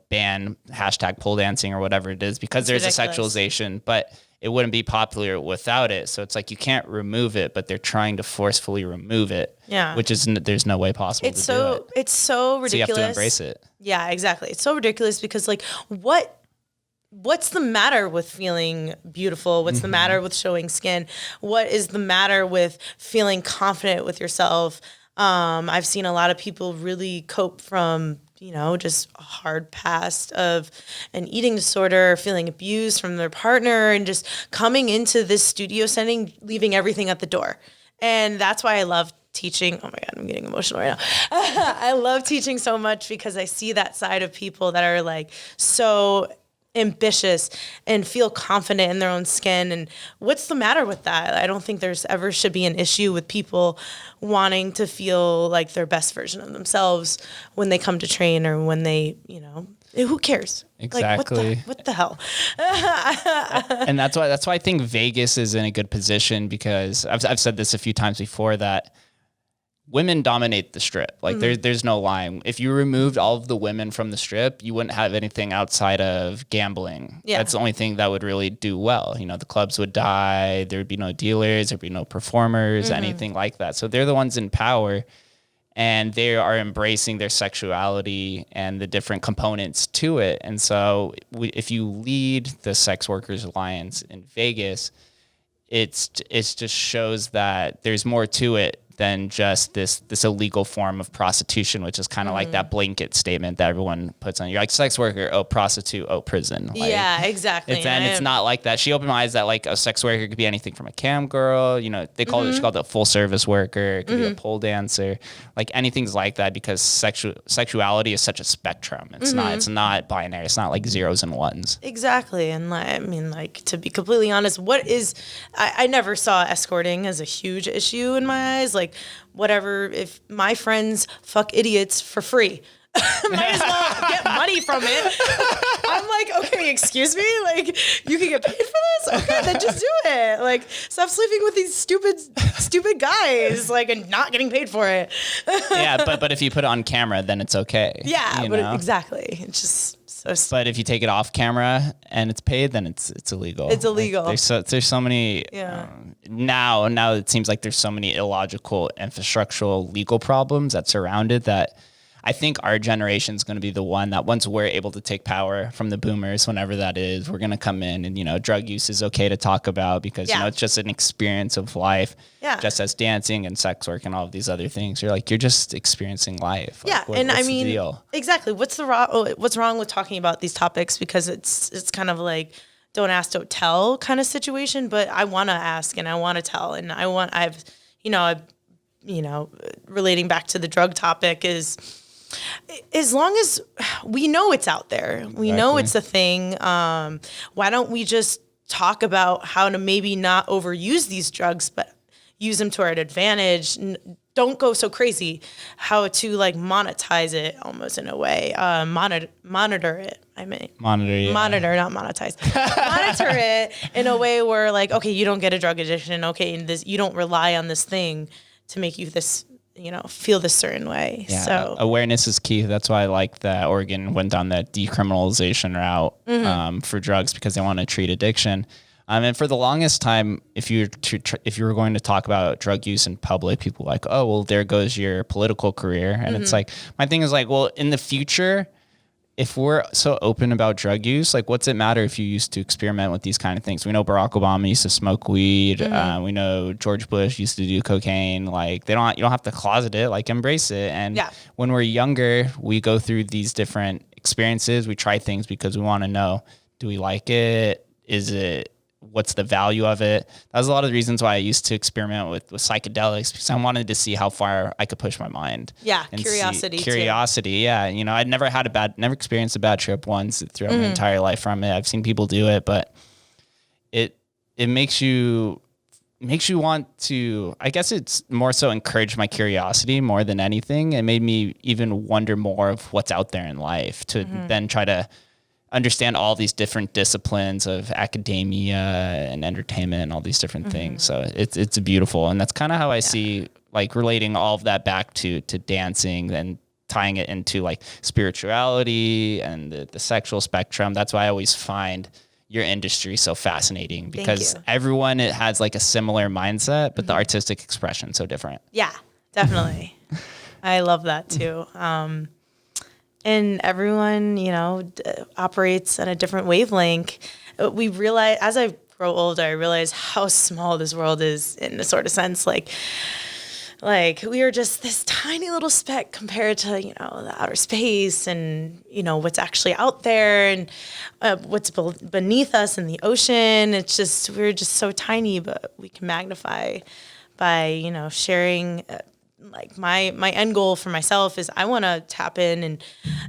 ban hashtag pole dancing or whatever it is because there's ridiculous. A sexualization, but it wouldn't be popular without it. So it's like you can't remove it, but they're trying to forcefully remove it. Yeah, which is there's no way possible to do it. It's so ridiculous. So you have to embrace it. Yeah, exactly. It's so ridiculous because like what's the matter with feeling beautiful? What's the matter with showing skin? What is the matter with feeling confident with yourself? I've seen a lot of people really cope from just a hard past of an eating disorder, feeling abused from their partner, and just coming into this studio setting, leaving everything at the door. And that's why I love teaching. Oh my God, I'm getting emotional right now. I love teaching so much because I see that side of people that are like so ambitious and feel confident in their own skin. And what's the matter with that? I don't think there's ever should be an issue with people wanting to feel like their best version of themselves when they come to train or when they, who cares? Exactly. Like, what the hell? And that's why I think Vegas is in a good position, because I've said this a few times before, that women dominate the strip. Like there's no lying. If you removed all of the women from the strip, you wouldn't have anything outside of gambling. Yeah. That's the only thing that would really do well. The clubs would die. There would be no dealers. There'd be no performers, anything like that. So they're the ones in power, and they are embracing their sexuality and the different components to it. And so if you lead the Sex Workers Alliance in Vegas, it's just shows that there's more to it than just this illegal form of prostitution, which is kind of like that blanket statement that everyone puts on. You're like, sex worker, oh, prostitute, oh, prison. Like, yeah, exactly. It's not like that. She opened my eyes that like a sex worker could be anything from a cam girl. They call it, she called it a full service worker. It could be a pole dancer, like anything's like that, because sexuality is such a spectrum. It's not binary. It's not like zeros and ones. Exactly. And to be completely honest, I never saw escorting as a huge issue in my eyes. Like, whatever, if my friends fuck idiots for free, might as well get money from it. I'm like, okay, excuse me? Like, you can get paid for this? Okay, then just do it. Like, stop sleeping with these stupid guys, like, and not getting paid for it. Yeah, but if you put it on camera, then it's okay. Yeah, exactly. It's just but if you take it off camera and it's paid, then it's illegal. It's illegal. Like, there's so many. Yeah. Now it seems like there's so many illogical infrastructural legal problems that surround it, that I think our generation is going to be the one that, once we're able to take power from the boomers, whenever that is, we're going to come in and, drug use is okay to talk about, because, it's just an experience of life, just as dancing and sex work and all of these other things. You're just experiencing life. Like, what's the deal? Exactly. What's wrong with talking about these topics? Because it's kind of like, don't ask, don't tell kind of situation, but I want to ask and I want to tell. And relating back to the drug topic is, as long as we know it's out there, we know it's a thing. Why don't we just talk about how to maybe not overuse these drugs, but use them to our advantage? Don't go so crazy. How to like monetize it almost in a way. Monitor it. Monitor, not monetize. Monitor it in a way where, like, okay, you don't get a drug addiction. Okay, and you don't rely on this thing to make you this, feel this certain way. Yeah, so awareness is key. That's why I like that Oregon went down that decriminalization route for drugs, because they want to treat addiction. And for the longest time, if you were going to talk about drug use in public, people were like, oh, well, there goes your political career. And it's like, my thing is like, well, in the future, if we're so open about drug use, like, what's it matter if you used to experiment with these kind of things? We know Barack Obama used to smoke weed. We know George Bush used to do cocaine. Like, you don't have to closet it, like, embrace it. And when we're younger, we go through these different experiences. We try things because we want to know, do we like it? What's the value of it? That was a lot of the reasons why I used to experiment with psychedelics, because I wanted to see how far I could push my mind. Yeah, curiosity. Yeah. I'd never experienced a bad trip once throughout my entire life from it. I've seen people do it, but it makes you want to, I guess it's more so encourage my curiosity more than anything. It made me even wonder more of what's out there in life, to then try to understand all these different disciplines of academia and entertainment and all these different things. So it's beautiful. And that's kind of how I see, like, relating all of that back to dancing and tying it into like spirituality and the sexual spectrum. That's why I always find your industry so fascinating, because everyone has like a similar mindset, but the artistic expression so different. Yeah, definitely. I love that too. And everyone, operates on a different wavelength. We realize, as I grow older, I realize how small this world is in a sort of sense. Like, like we are just this tiny little speck compared to, the outer space and, what's actually out there and what's beneath us in the ocean. It's just, we're just so tiny, but we can magnify by, sharing. Like my end goal for myself is I want to tap in and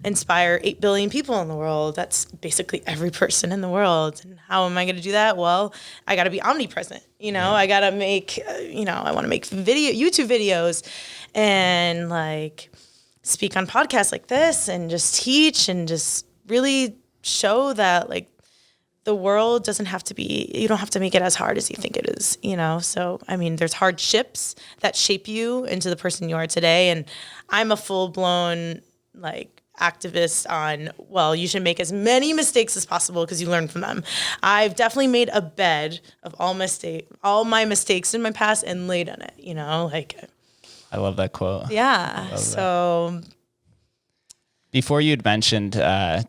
inspire 8 billion people in the world. That's basically every person in the world. And how am I going to do that? Well, I got to be omnipresent. I got to make, I want to make YouTube videos and like speak on podcasts like this and just teach and just really show that like the world doesn't have to be, you don't have to make it as hard as you think it is, So, I mean, there's hardships that shape you into the person you are today. And I'm a full-blown, like, activist on, well, you should make as many mistakes as possible because you learn from them. I've definitely made a bed of all my mistakes in my past and laid on it, like. I love that quote. Yeah. So... Before you'd mentioned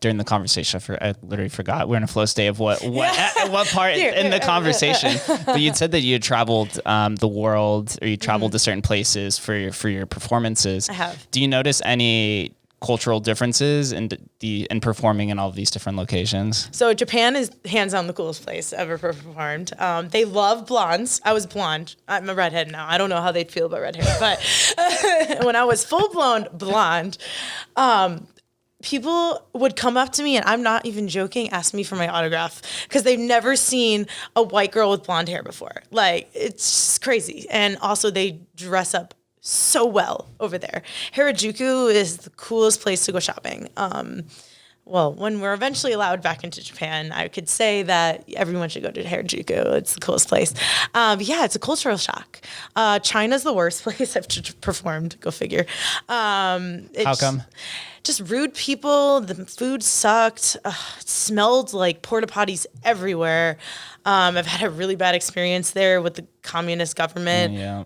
during the conversation, I literally forgot. We're in a flow state of what part in the conversation. But you'd said that you had traveled the world, or you traveled to certain places for your performances. I have. Do you notice any cultural differences in performing in all of these different locations? So Japan is hands down the coolest place ever performed. They love blondes. I was blonde. I'm a redhead now. I don't know how they'd feel about red hair, but when I was full blown blonde, people would come up to me, and I'm not even joking, ask me for my autograph because they've never seen a white girl with blonde hair before. Like, it's just crazy. And also they dress up so well over there. Harajuku is the coolest place to go shopping. Well, when we're eventually allowed back into Japan, I could say that everyone should go to Harajuku. It's the coolest place. Yeah, it's a cultural shock. China's the worst place I've performed. Go figure. How come? Just rude people. The food sucked. It smelled like porta potties everywhere. I've had a really bad experience there with the communist government. Yeah.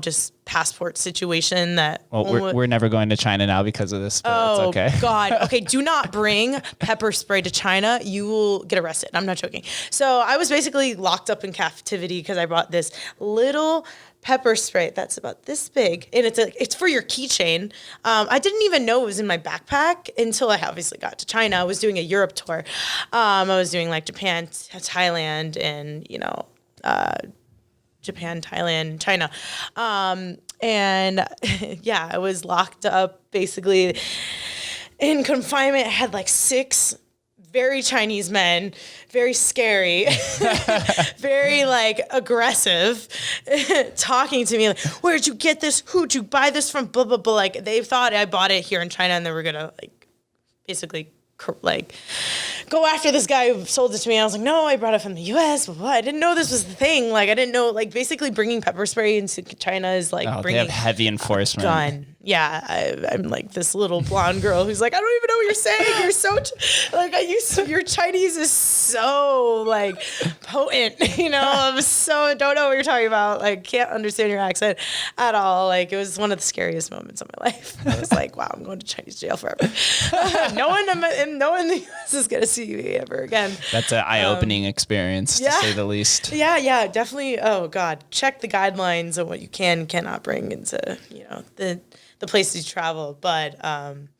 Just passport situation that. Well, we're never going to China now because of this, but it's okay. Oh, God. Okay, do not bring pepper spray to China. You will get arrested. I'm not joking. So I was basically locked up in captivity because I brought this little pepper spray that's about this big, and it's for your keychain. I didn't even know it was in my backpack until I obviously got to China. I was doing a Europe tour. I was doing like Japan, Thailand, and Japan, Thailand, China. And yeah, I was locked up basically in confinement. I had like 6 very Chinese men, very scary, very like aggressive, talking to me like, where'd you get this? Who'd you buy this from? Blah, blah, blah. Like, they thought I bought it here in China and they were gonna like basically like go after this guy who sold it to me. I was like, no, I brought it from the US. Blah, blah. I didn't know this was the thing. Like, I didn't know, like, basically bringing pepper spray into China is like bringing. They have heavy enforcement. Gun. Yeah, I'm like this little blonde girl who's like, I don't even know what you're saying. You're so your Chinese is so like potent. I'm so don't know what you're talking about. Like, can't understand your accent at all. Like, it was one of the scariest moments of my life. I was like, wow, I'm going to Chinese jail forever. No one in the US is gonna see me ever again. That's an eye-opening experience, to say the least. Yeah, definitely. Oh God, check the guidelines of what you cannot bring into the places you travel. But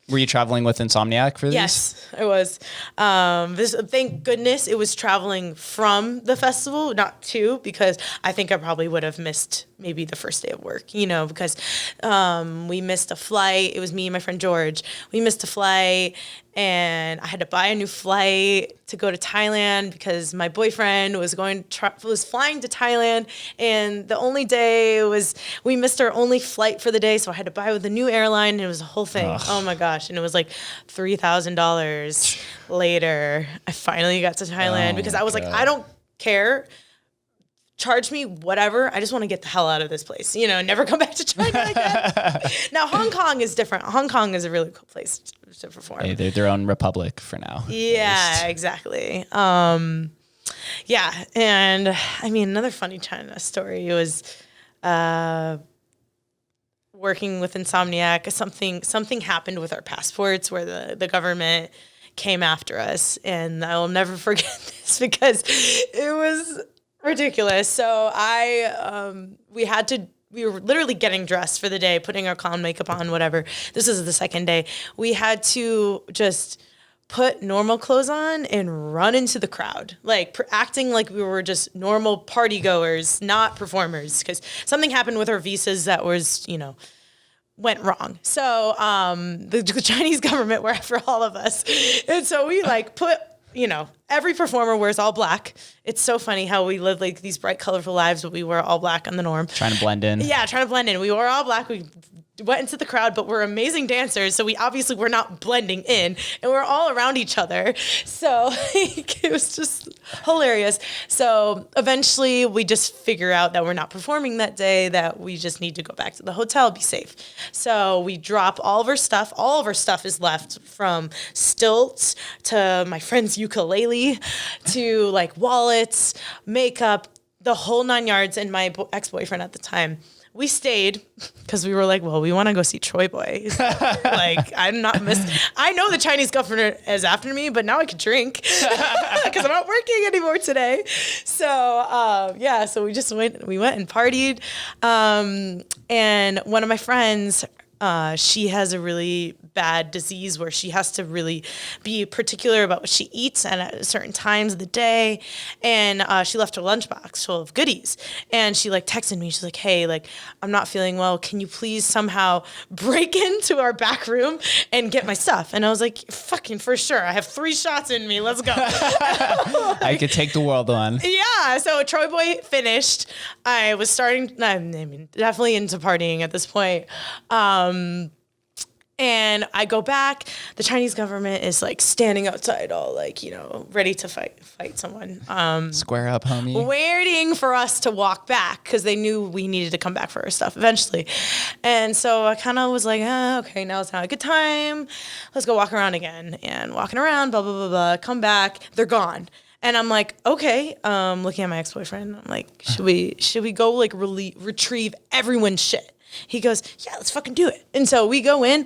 were you traveling with Insomniac for these? Yes, I was. Thank goodness it was traveling from the festival, not to, because I think I probably would have missed maybe the first day of work, because we missed a flight. It was me and my friend George. We missed a flight, and I had to buy a new flight to go to Thailand because my boyfriend was flying to Thailand, and the only day we missed our only flight for the day, so I had to buy with a new airline, and it was a whole thing. Ugh. Oh my gosh, and it was like $3,000 later. I finally got to Thailand because I was like, I don't care. Charge me whatever. I just want to get the hell out of this place. Never come back to China again. Now, Hong Kong is different. Hong Kong is a really cool place to perform. Hey, they're their own republic for now. Yeah, exactly. Yeah, and I mean, another funny China story was working with Insomniac. Something happened with our passports where the government came after us, and I will never forget this because it was Ridiculous. So we were literally getting dressed for the day, putting our clown makeup on, whatever. This is the second day. We had to just put normal clothes on and run into the crowd, like acting like we were just normal party goers, not performers, because something happened with our visas that was, went wrong. So the Chinese government were after all of us. And so we put, every performer wears all black. It's so funny how we live like these bright, colorful lives, but we wear all black on the norm. Trying to blend in. Yeah, trying to blend in. We wore all black. We went into the crowd, but we're amazing dancers, so we obviously were not blending in, and we're all around each other. So it was just hilarious. So eventually we just figure out that we're not performing that day, that we just need to go back to the hotel, be safe. So we drop all of our stuff. All of our stuff is left, from stilts to my friend's ukulele to wallets, makeup, the whole 9 yards, and my ex-boyfriend at the time. We stayed because we were like, well, we want to go see Troy Boy. I'm not I know the Chinese government is after me, but now I can drink because I'm not working anymore today. So, so we went and partied. And one of my friends, she has a really bad disease where she has to really be particular about what she eats and at certain times of the day. And she left her lunchbox full of goodies. And she texted me. She's like, hey, I'm not feeling well. Can you please somehow break into our back room and get my stuff? And I was like, fucking for sure. I have 3 shots in me. Let's go. I could take the world on. Yeah. So Troy Boy finished. I was definitely into partying at this point. And I go back. The Chinese government is standing outside, all ready to fight someone. Square up, homie. Waiting for us to walk back because they knew we needed to come back for our stuff eventually. And so I kind of was like, okay, now it's not a good time. Let's go walk around again. And walking around, blah, blah, blah, blah. Come back. They're gone. And I'm like, okay. Looking at my ex-boyfriend, I'm like, should we go retrieve everyone's shit? He goes, yeah, let's fucking do it. And so we go in.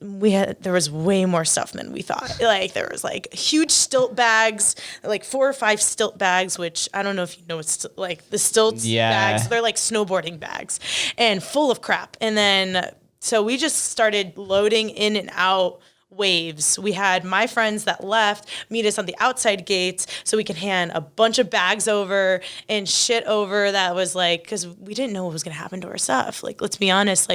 There was way more stuff than we thought. There was huge stilt bags, 4 or 5 stilt bags, which I don't know if you know what's the stilts bags. They're snowboarding bags and full of crap. And then, so we just started loading in and out waves. We had my friends that left meet us on the outside gates so we could hand a bunch of bags over and shit over that was because we didn't know what was going to happen to our stuff. Let's be honest,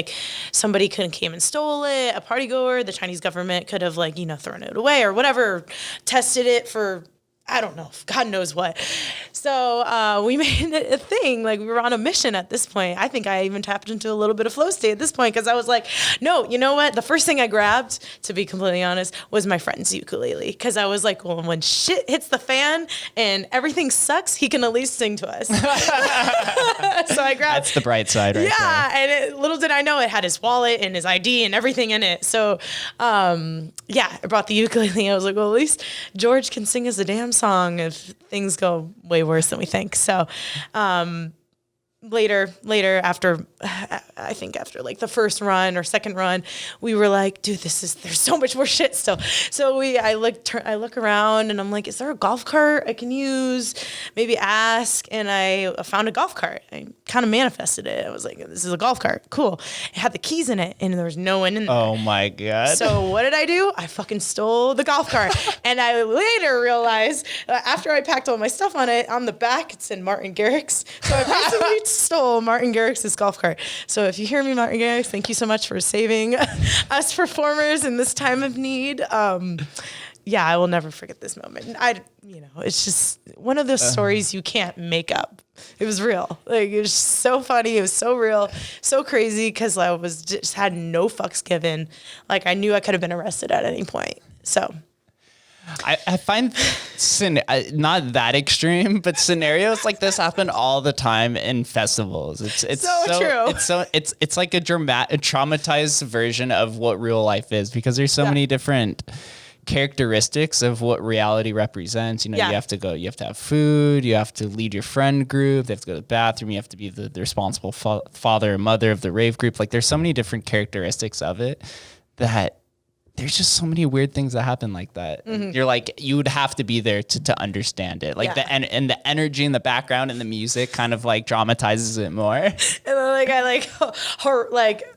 somebody could have came and stole it, a party goer, the Chinese government could have thrown it away or whatever, tested it for I don't know, God knows what. So we made it a thing. We were on a mission at this point. I think I even tapped into a little bit of flow state at this point because I was like, no, you know what? The first thing I grabbed, to be completely honest, was my friend's ukulele because I was like, well, when shit hits the fan and everything sucks, he can at least sing to us. So I grabbed. That's the bright side right there. Yeah, and little did I know it had his wallet and his ID and everything in it. So I brought the ukulele. I was like, well, at least George can sing us a damn song if things go way worse than we think. So later after the first run or second run, we were like, dude, there's so much more shit still. So I look around and I'm like, is there a golf cart I can use? Maybe ask. And I found a golf cart. I kind of manifested it. I was like, this is a golf cart. Cool. It had the keys in it and there was no one in there. Oh my God. So what did I do? I fucking stole the golf cart. And I later realized after I packed all my stuff on it, on the back, it said Martin Garrix. So I basically stole Martin Garrix's golf cart. So if you hear me, Martin Garrix, thank you so much for saving us performers in this time of need. I will never forget this moment. It's just one of those stories you can't make up. It was real. It was so funny. It was so real, so crazy because I was just had no fucks given. I knew I could have been arrested at any point. So. I find not that extreme, but scenarios like this happen all the time in festivals. It's so true. It's like a traumatized version of what real life is because there's so many different characteristics of what reality represents. You have to have food, you have to lead your friend group, they have to go to the bathroom, you have to be the responsible father or mother of the rave group. There's so many different characteristics of it that there's just so many weird things that happen like that. You're like, you would have to be there to understand it. Like and the energy in the background and the music kind of like dramatizes it more. And then like I like her like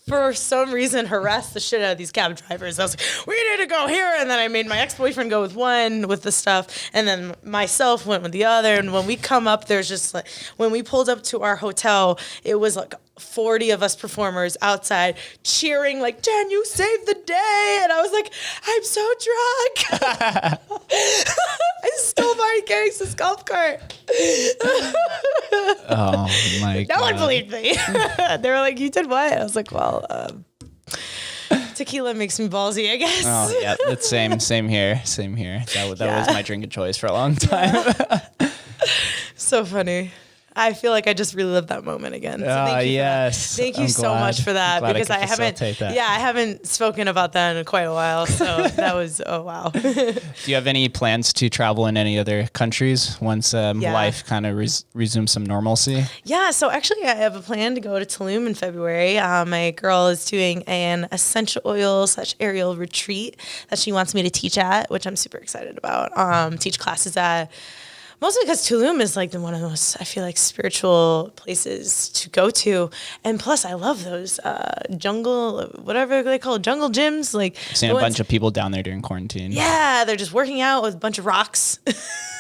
for some reason harassed the shit out of these cab drivers. I was like, we need to go here. And then I made my ex-boyfriend go with one with the stuff. And then myself went with the other. And when we come up, there's just like, when we pulled up to our hotel, it was like 40 of us performers outside cheering like, Jenn, you saved the day. And I was like, I'm so drunk. I stole Marty Garrix's golf cart. Oh my God. No one believed me. They were like, you did what? I was like, well, tequila makes me ballsy, I guess. Oh yeah, that's same here. That was my drink of choice for a long time. So funny. I feel like I just relived that moment again. So thank you Thank you so much for that, because I haven't spoken about that in quite a while. So that was, oh wow. Do you have any plans to travel in any other countries once life kind of resumes some normalcy? Yeah, so actually I have a plan to go to Tulum in February. My girl is doing an essential oil / aerial retreat that she wants me to teach at, which I'm super excited about. Teach classes at. Mostly because Tulum is like one of the most, I feel like, spiritual places to go to. And plus, I love those jungle, whatever they call it, jungle gyms. Like, I've seen a bunch of people down there during quarantine. Yeah, they're just working out with a bunch of rocks.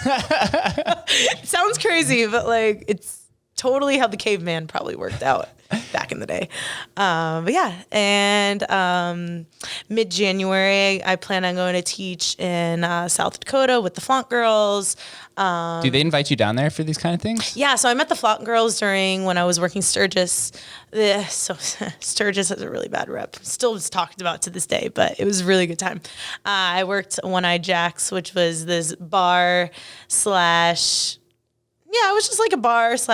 It sounds crazy, but like it's totally how the caveman probably worked out back in the day. But yeah, and mid-January, I plan on going to teach in South Dakota with the Flaunt Girls. Do they invite you down there for these kind of things? Yeah, so I met the Flaunt Girls during when I was working Sturgis. So Sturgis has a really bad rep. Still is talked about to this day, but it was a really good time. I worked One Eye Jack's, which was this bar / yeah, it was just like a bar /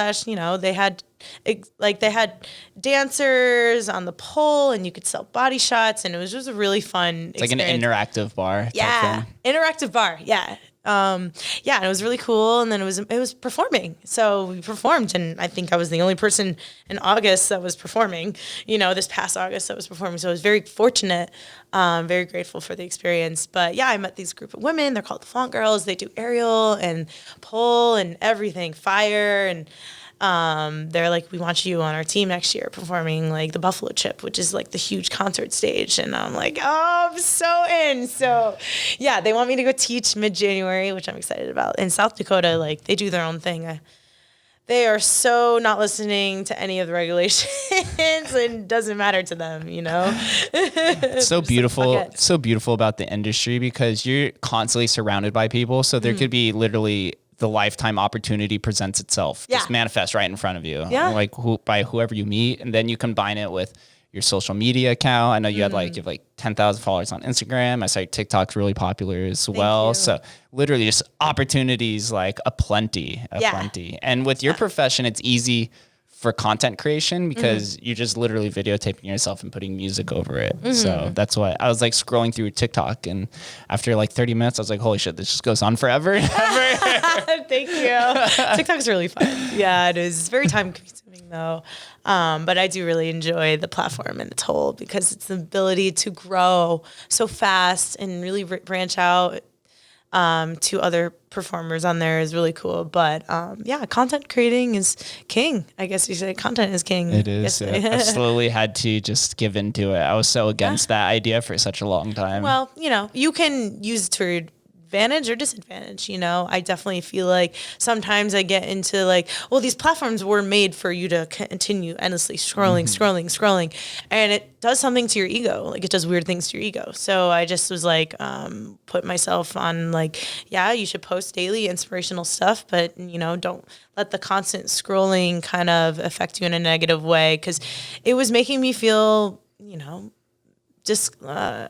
they had dancers on the pole and you could sell body shots, and it was just a really fun experience. Like an interactive bar. Yeah, interactive bar. Yeah. And it was really cool. And then it was performing. So we performed, and I think I was the only person in August that was performing, this past August that was performing. So I was very fortunate, very grateful for the experience. But yeah, I met these group of women. They're called the Flaunt Girls. They do aerial and pole and everything, fire, and they're like, we want you on our team next year performing like the Buffalo Chip, which is like the huge concert stage. And I'm like, oh, I'm so in. So yeah, they want me to go teach mid-January, which I'm excited about. In South Dakota, like they do their own thing. They are so not listening to any of the regulations and doesn't matter to them, It's so beautiful. Like, so beautiful about the industry because you're constantly surrounded by people. So there could be literally the lifetime opportunity presents itself. Just manifest right in front of you. Yeah. Like by whoever you meet. And then you combine it with your social media account. I know you had you have 10,000 followers on Instagram. I saw TikTok's really popular as well. So literally just opportunities like aplenty. And with your profession, it's easy for content creation because you're just literally videotaping yourself and putting music over it. So that's why I was like scrolling through TikTok, and after like 30 minutes, I was like, holy shit, this just goes on forever and ever. Thank you. TikTok's really fun. Yeah, it is. It's very time consuming though. But I do really enjoy the platform in its whole because it's the ability to grow so fast and really branch out to other performers on there is really cool. But content creating is king. I guess you say content is king. It is. I slowly had to just give into it. I was so against that idea for such a long time. Well, you can use it to your advantage or disadvantage. I definitely feel like sometimes I get into like, well, these platforms were made for you to continue endlessly scrolling, and it does something to your ego. Like it does weird things to your ego. So I just was like, put myself on like, yeah, you should post daily inspirational stuff, but don't let the constant scrolling kind of affect you in a negative way. 'Cause it was making me feel, just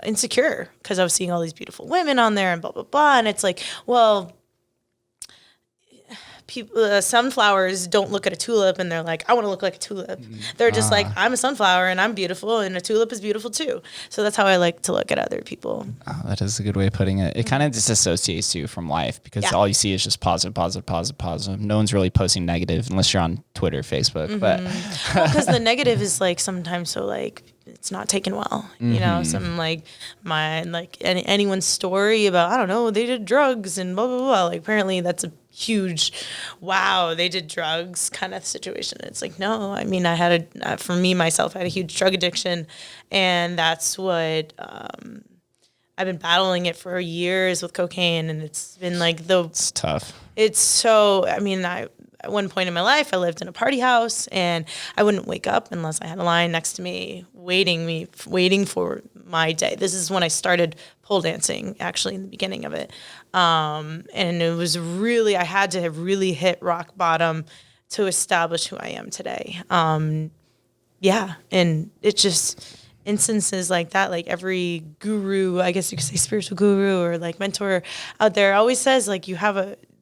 insecure because I was seeing all these beautiful women on there and blah, blah, blah. And it's like, well, people, sunflowers don't look at a tulip and they're like, I want to look like a tulip. They're just like, I'm a sunflower and I'm beautiful and a tulip is beautiful too. So that's how I like to look at other people. Oh, that is a good way of putting it. It kind of disassociates you from life because all you see is just positive. No one's really posting negative unless you're on Twitter, Facebook. But because the negative is like sometimes so like, it's not taken well. You know, some like anyone's story about, I don't know, they did drugs and blah, blah, blah. Like apparently that's a huge, wow, they did drugs kind of situation. It's like, no, I mean, for me, myself, I had a huge drug addiction, and that's what, I've been battling it for years with cocaine, and it's been like It's tough. it's so, I mean, at one point in my life, I lived in a party house, and I wouldn't wake up unless I had a line next to me waiting for my day. This is when I started pole dancing, actually, in the beginning of it. And it was really, I had to have really hit rock bottom to establish who I am today. Yeah, and it's just instances like that, like every guru, I guess you could say spiritual guru or like mentor out there always says, like,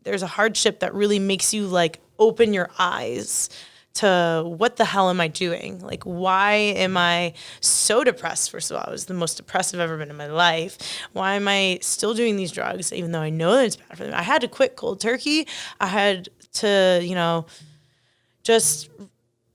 there's a hardship that really makes you like open your eyes to what the hell am I doing? Like, why am I so depressed? First of all, I was the most depressed I've ever been in my life. Why am I still doing these drugs, even though I know that it's bad for them? I had to quit cold turkey. I had to, just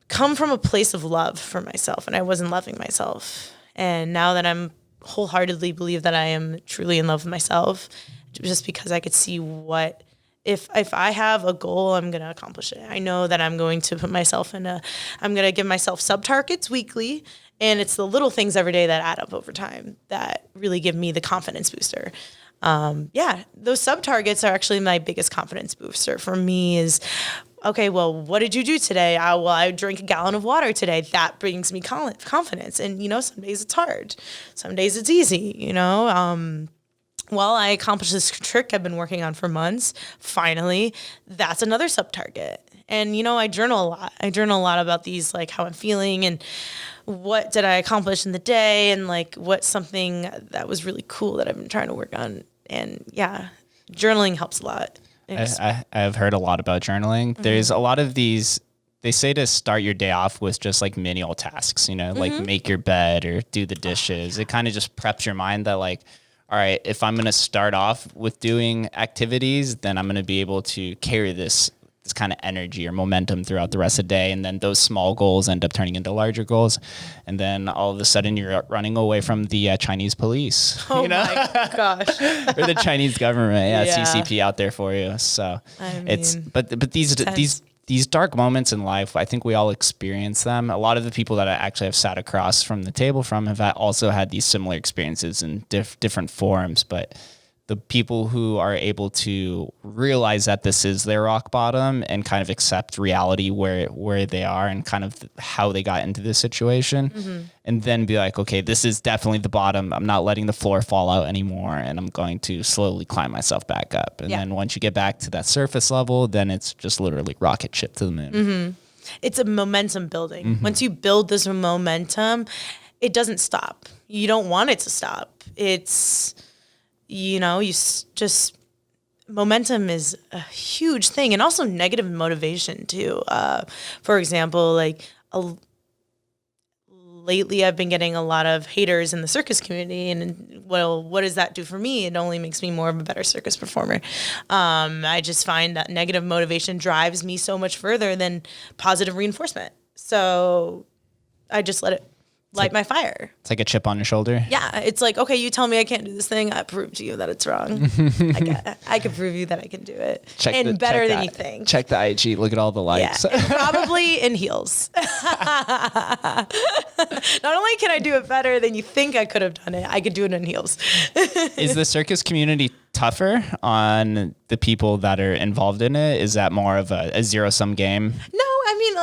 come from a place of love for myself, and I wasn't loving myself. And now that I'm wholeheartedly believe that I am truly in love with myself, just because I could see what, if I have a goal, I'm going to accomplish it. I know that I'm going to put myself I'm going to give myself sub-targets weekly, and it's the little things every day that add up over time that really give me the confidence booster. Those sub-targets are actually my biggest confidence booster for me is, okay, well, what did you do today? I drank a gallon of water today. That brings me confidence. And, some days it's hard. Some days it's easy, I accomplished this trick I've been working on for months. Finally, that's another sub-target. And, I journal a lot. I journal a lot about these, like how I'm feeling and what did I accomplish in the day and like what's something that was really cool that I've been trying to work on. And yeah, journaling helps a lot. I've heard a lot about journaling. Mm-hmm. There's a lot of these, they say to start your day off with just like menial tasks, like make your bed or do the dishes. It kind of just preps your mind that like, all right, if I'm going to start off with doing activities, then I'm going to be able to carry this kind of energy or momentum throughout the rest of the day. And then those small goals end up turning into larger goals. And then all of a sudden you're running away from the Chinese police. Oh my gosh. Or the Chinese government. Yeah, CCP out there for you. So but these dark moments in life, I think we all experience them. A lot of the people that I actually have sat across from the table from have also had these similar experiences in different forms. But the people who are able to realize that this is their rock bottom and kind of accept reality where they are and kind of how they got into this situation, and then be like, okay, this is definitely the bottom. I'm not letting the floor fall out anymore, and I'm going to slowly climb myself back up. And then once you get back to that surface level, then it's just literally rocket ship to the moon. It's a momentum building. Once you build this momentum, it doesn't stop. You don't want it to stop. It's, momentum is a huge thing, and also negative motivation too. For example, lately I've been getting a lot of haters in the circus community, and what does that do for me? It only makes me more of a better circus performer. I just find that negative motivation drives me so much further than positive reinforcement. So I just let it light my fire. It's like a chip on your shoulder. Yeah, it's like, okay, you tell me I can't do this thing, I prove to you that it's wrong. I can prove you that I can do it. Better than you think. Check the IG, look at all the likes. Yeah, probably in heels. Not only can I do it better than you think I could have done it, I could do it in heels. Is the circus community tougher on the people that are involved in it? Is that more of a zero-sum game? No, I mean,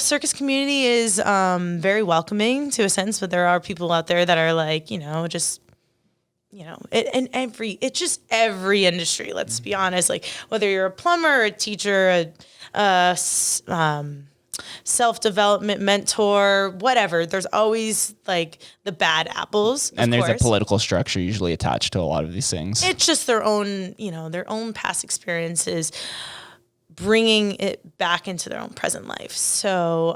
circus community is very welcoming to a sense, but there are people out there that are like, it's just every industry, let's be honest, like whether you're a plumber, a teacher, a self-development mentor, whatever, there's always like the bad apples. And there's a political structure usually attached to a lot of these things. It's just their own past experiences, bringing it back into their own present life. So,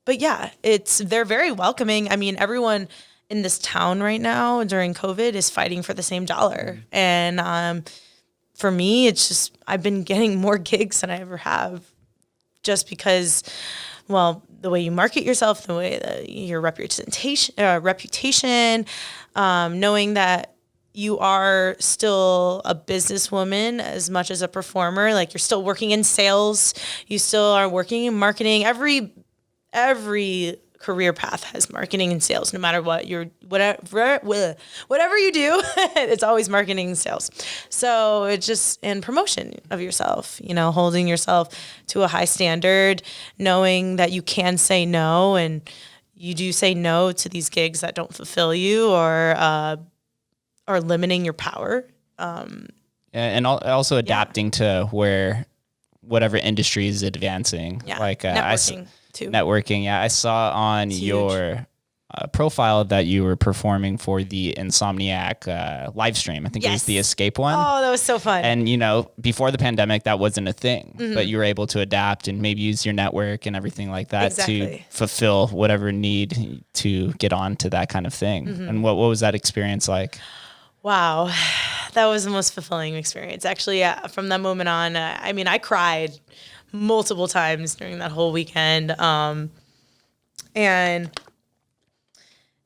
but yeah, they're very welcoming. I mean, everyone in this town right now during COVID is fighting for the same dollar. And for me, it's just, I've been getting more gigs than I ever have, just because, the way you market yourself, the way that your reputation, knowing that you are still a businesswoman as much as a performer. Like, you're still working in sales, you still are working in marketing. Every career path has marketing and sales, no matter what whatever you do, it's always marketing and sales. So it's just, and promotion of yourself, holding yourself to a high standard, knowing that you can say no, and you do say no to these gigs that don't fulfill you or are limiting your power. And also adapting to whatever industry is advancing. Yeah. Like networking too. Networking. Yeah. I saw on your profile that you were performing for the Insomniac live stream. I think it was the Escape one. Oh, that was so fun. And, before the pandemic, that wasn't a thing, but you were able to adapt and maybe use your network and everything like that to fulfill whatever need to get on to that kind of thing. And what was that experience like? Wow. That was the most fulfilling experience. Actually, from that moment on, I cried multiple times during that whole weekend. And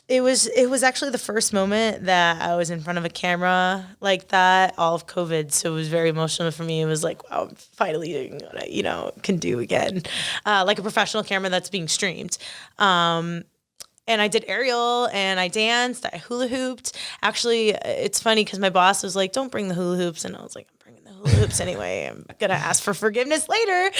it was actually the first moment that I was in front of a camera like that, all of COVID. So it was very emotional for me. It was like, wow, I'm finally doing what I, can do again. Like a professional camera that's being streamed. And I did aerial, and I danced, I hula hooped. Actually, it's funny because my boss was like, don't bring the hula hoops. And I was like, I'm bringing the hula hoops anyway. I'm going to ask for forgiveness later.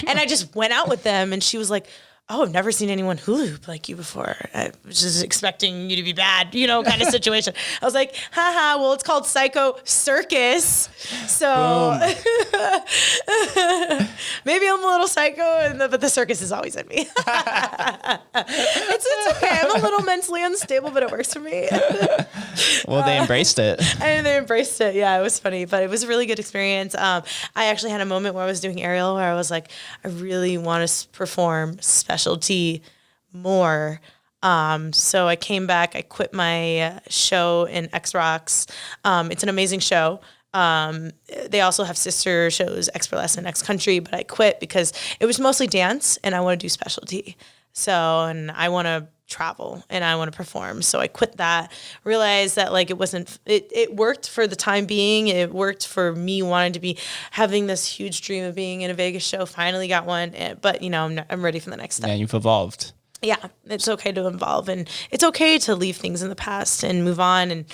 And I just went out with them, and she was like, oh, I've never seen anyone hula hoop like you before. I was just expecting you to be bad, kind of situation. I was like, haha, well, it's called Psycho Circus. So maybe I'm a little psycho, but the circus is always in me. It's okay. I'm a little mentally unstable, but it works for me. Well, they embraced it. And they embraced it. Yeah, it was funny, but it was a really good experience. I actually had a moment where I was doing aerial where I was like, I really want to perform specialty more. So I came back, I quit my show in X-Rocks. It's an amazing show. They also have sister shows, X-Burlesque and X-Country, but I quit because it was mostly dance and I want to do specialty. And I want to travel and I want to perform. So I quit that, realized that it worked for the time being. It worked for me wanting to having this huge dream of being in a Vegas show. Finally got one, but I'm ready for the next step. Yeah, you've evolved. Yeah, it's okay to evolve, and it's okay to leave things in the past and move on and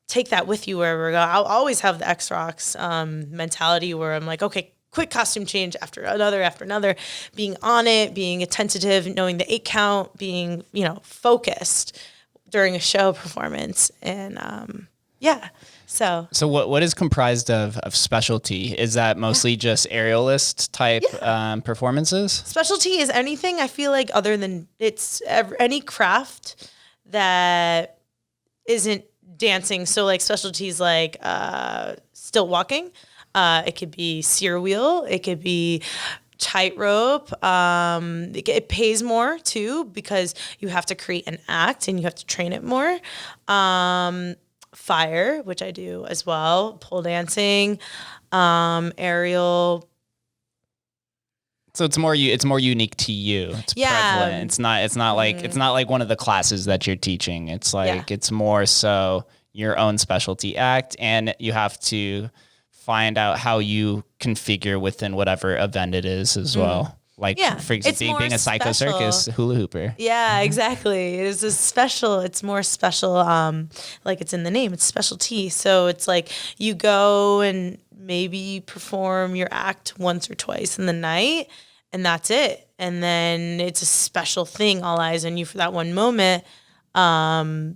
take that with you wherever we go. I'll always have the X-Rocks mentality where I'm like, okay, quick costume change after another, being on it, being attentive, knowing the 8 count, being, focused during a show performance. And So what is comprised of specialty? Is that mostly just aerialist type performances? Specialty is anything, I feel like, other than any craft that isn't dancing. So like specialties like stilt walking. It could be sear wheel. It could be tightrope. It pays more too because you have to create an act and you have to train it more. Fire, which I do as well. Pole dancing, aerial. So it's more unique to you. It's prevalent. It's not like one of the classes that you're teaching. It's like it's more so your own specialty act, and you have to find out how you configure within whatever event it is as well. Like, for example, being a Psycho Circus hula hooper. Yeah, exactly. It's more special. Like it's in the name, it's specialty. So it's like you go and maybe perform your act once or twice in the night, and that's it. And then it's a special thing, all eyes on you for that one moment. But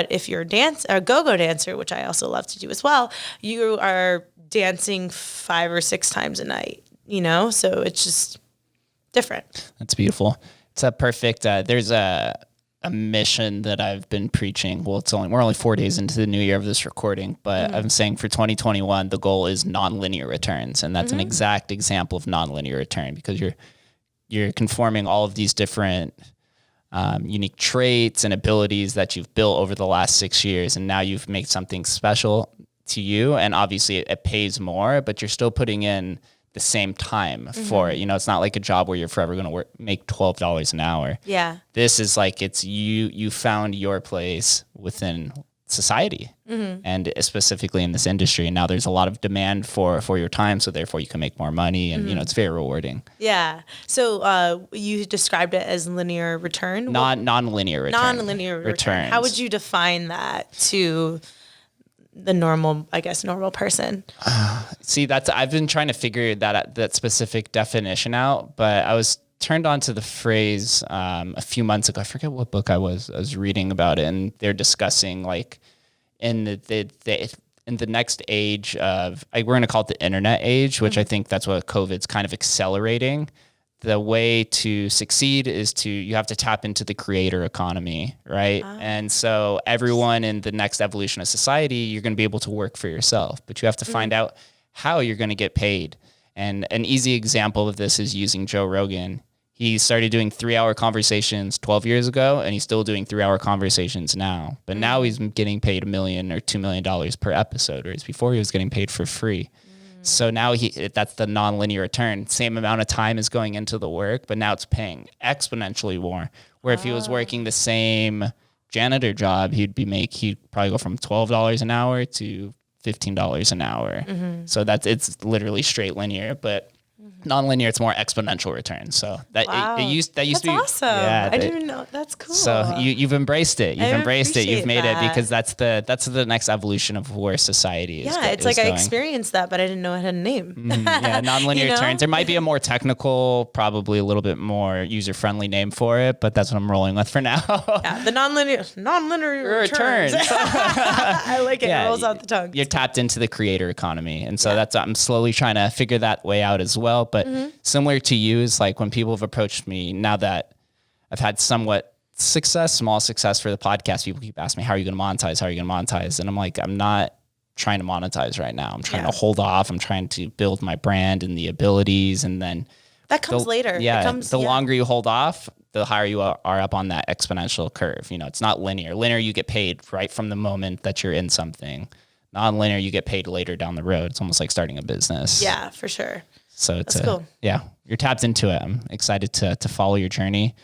if you're a go-go dancer, which I also love to do as well, you are dancing 5 or 6 times a night, so it's just different. That's beautiful. It's a perfect, there's a mission that I've been preaching. Well, we're only 4 days into the new year of this recording, but I'm saying for 2021, the goal is nonlinear returns. And that's an exact example of nonlinear return because you're conforming all of these different unique traits and abilities that you've built over the last 6 years. And now you've made something special to you. And obviously it pays more, but you're still putting in the same time for it. You know, it's not like a job where you're forever going to make $12 an hour. Yeah. This is like, it's you found your place within society and specifically in this industry. And now there's a lot of demand for your time. So therefore you can make more money and, you know, it's very rewarding. Yeah. So you described it as linear return? Non-linear return. Non-linear return. How would you define that to the normal person? See, I've been trying to figure that specific definition out, but I was turned on to the phrase a few months ago. I forget what book I was reading about it, and they're discussing like in the next age of, we're going to call it the internet age, which I think that's what COVID's kind of accelerating. The way to succeed is you have to tap into the creator economy, right? And so everyone in the next evolution of society, you're going to be able to work for yourself, but you have to find out how you're going to get paid. And an easy example of this is using Joe Rogan. He started doing 3-hour conversations 12 years ago, and he's still doing 3-hour conversations now. But now he's getting paid $1 million or $2 million per episode, whereas before he was getting paid for free. So now that's the non-linear return. Same amount of time is going into the work, but now it's paying exponentially more. Where if he was working the same janitor job, he'd probably go from $12 an hour to $15 an hour. So it's literally straight linear, but non-linear, it's more exponential return. So that used to be awesome. Yeah, I didn't know. That's cool. So you've embraced it. You've embraced it. You've made it, because that's the next evolution of where society is. Yeah, it's like going. I experienced that, but I didn't know it had a name. Yeah, non-linear returns. There might be a more technical, probably a little bit more user-friendly name for it, but that's what I'm rolling with for now. Yeah, the non-linear returns. I like it. It rolls out the tongue. You're tapped into the creator economy, and so I'm slowly trying to figure that way out as well. But similar to you is like when people have approached me, now that I've had somewhat small success for the podcast, people keep asking me, how are you going to monetize? How are you going to monetize? And I'm like, I'm not trying to monetize right now. I'm trying to hold off. I'm trying to build my brand and the abilities. And then that comes later. Yeah. The longer you hold off, the higher you are up on that exponential curve. You know, it's not linear. Linear, you get paid right from the moment that you're in something. Non-linear, you get paid later down the road. It's almost like starting a business. Yeah, for sure. So that's cool. Yeah, you're tapped into it. I'm excited to follow your journey.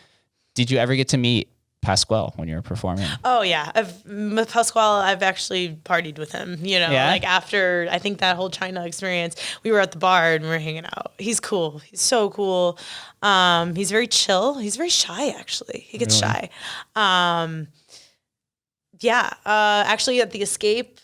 Did you ever get to meet Pasquale when you were performing? Oh yeah, with Pasquale, I've actually partied with him. You know, like after I think that whole China experience, we were at the bar and we were hanging out. He's cool. He's so cool. He's very chill. He's very shy actually. He gets shy. Actually at the Escape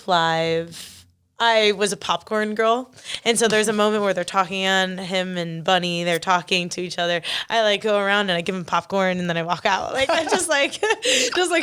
Live, I was a popcorn girl. And so there's a moment where they're talking on him and Bunny, they're talking to each other. I like go around and I give him popcorn and then I walk out. Like I just like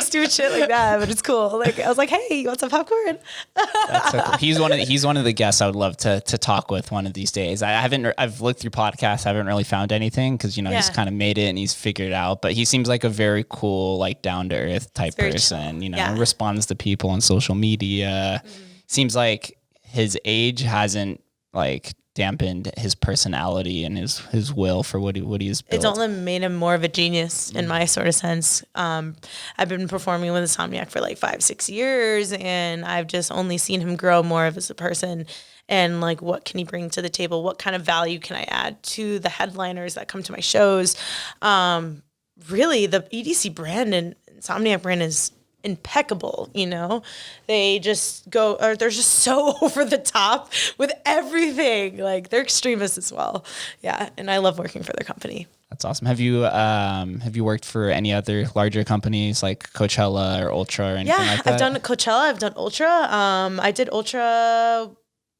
stupid shit like that, but it's cool. Like I was like, hey, you want some popcorn? That's so cool. He's one of the guests I would love to talk with one of these days. I've looked through podcasts, I haven't really found anything because he's kind of made it and he's figured it out. But he seems like a very cool, like down to earth type person. Chill. Responds to people on social media. Seems like his age hasn't like dampened his personality and his will for what he's built. It's only made him more of a genius in my sort of sense. I've been performing with Insomniac for like 5-6 years, and I've just only seen him grow more as a person. And like, what can he bring to the table? What kind of value can I add to the headliners that come to my shows? Really, the EDC brand and Insomniac brand is impeccable. They just they're just so over the top with everything. Like they're extremists as well. Yeah. And I love working for their company. That's awesome. Have you worked for any other larger companies like Coachella or Ultra or anything like that? I've done Coachella. I've done Ultra. I did Ultra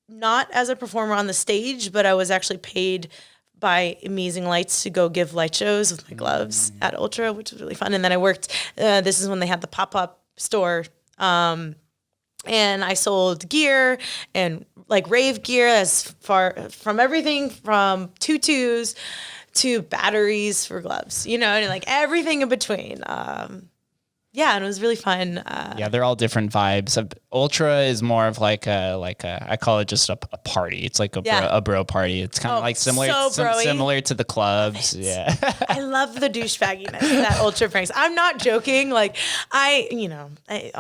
not as a performer on the stage, but I was actually paid by Amazing Lights to go give light shows with my gloves at Ultra, which was really fun. And then I worked, this is when they had the pop-up store, and I sold gear and like rave gear as far from everything from tutus to batteries for gloves, and like everything in between. And it was really fun. They're all different vibes. Ultra is more of like a I call it just a party. It's like a bro party. It's kind of like similar to the clubs. Yeah. I love the douchebagginess that Ultra brings. I'm not joking. Like I don't know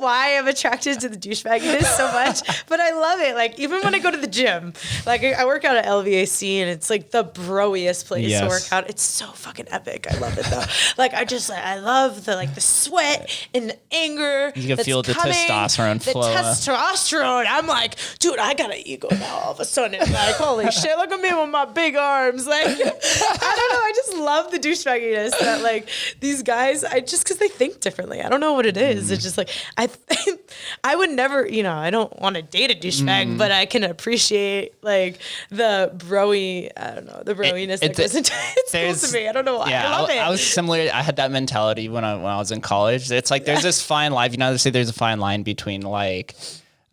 why I'm attracted to the douchebagginess so much, but I love it. Like, even when I go to the gym, like I work out at LVAC and it's like the broiest place to work out. It's so fucking epic. I love it though. Like, I love the sweat and the anger. You can feel the testosterone flow. The testosterone. I'm like, dude, I got an ego now all of a sudden. Like, holy shit, look at me with my big arms. Like, I don't know. I just love the douchebagginess that like these guys, because they think differently. I don't know what it is. It's just like, I would never, I don't want to date a douchebag, but I can appreciate like the broiness that goes into it. It's cool to me. I don't know why. I love it. I was similar. I had that mentality when I was in college. It's like there's this fine line. They say there's a fine line between like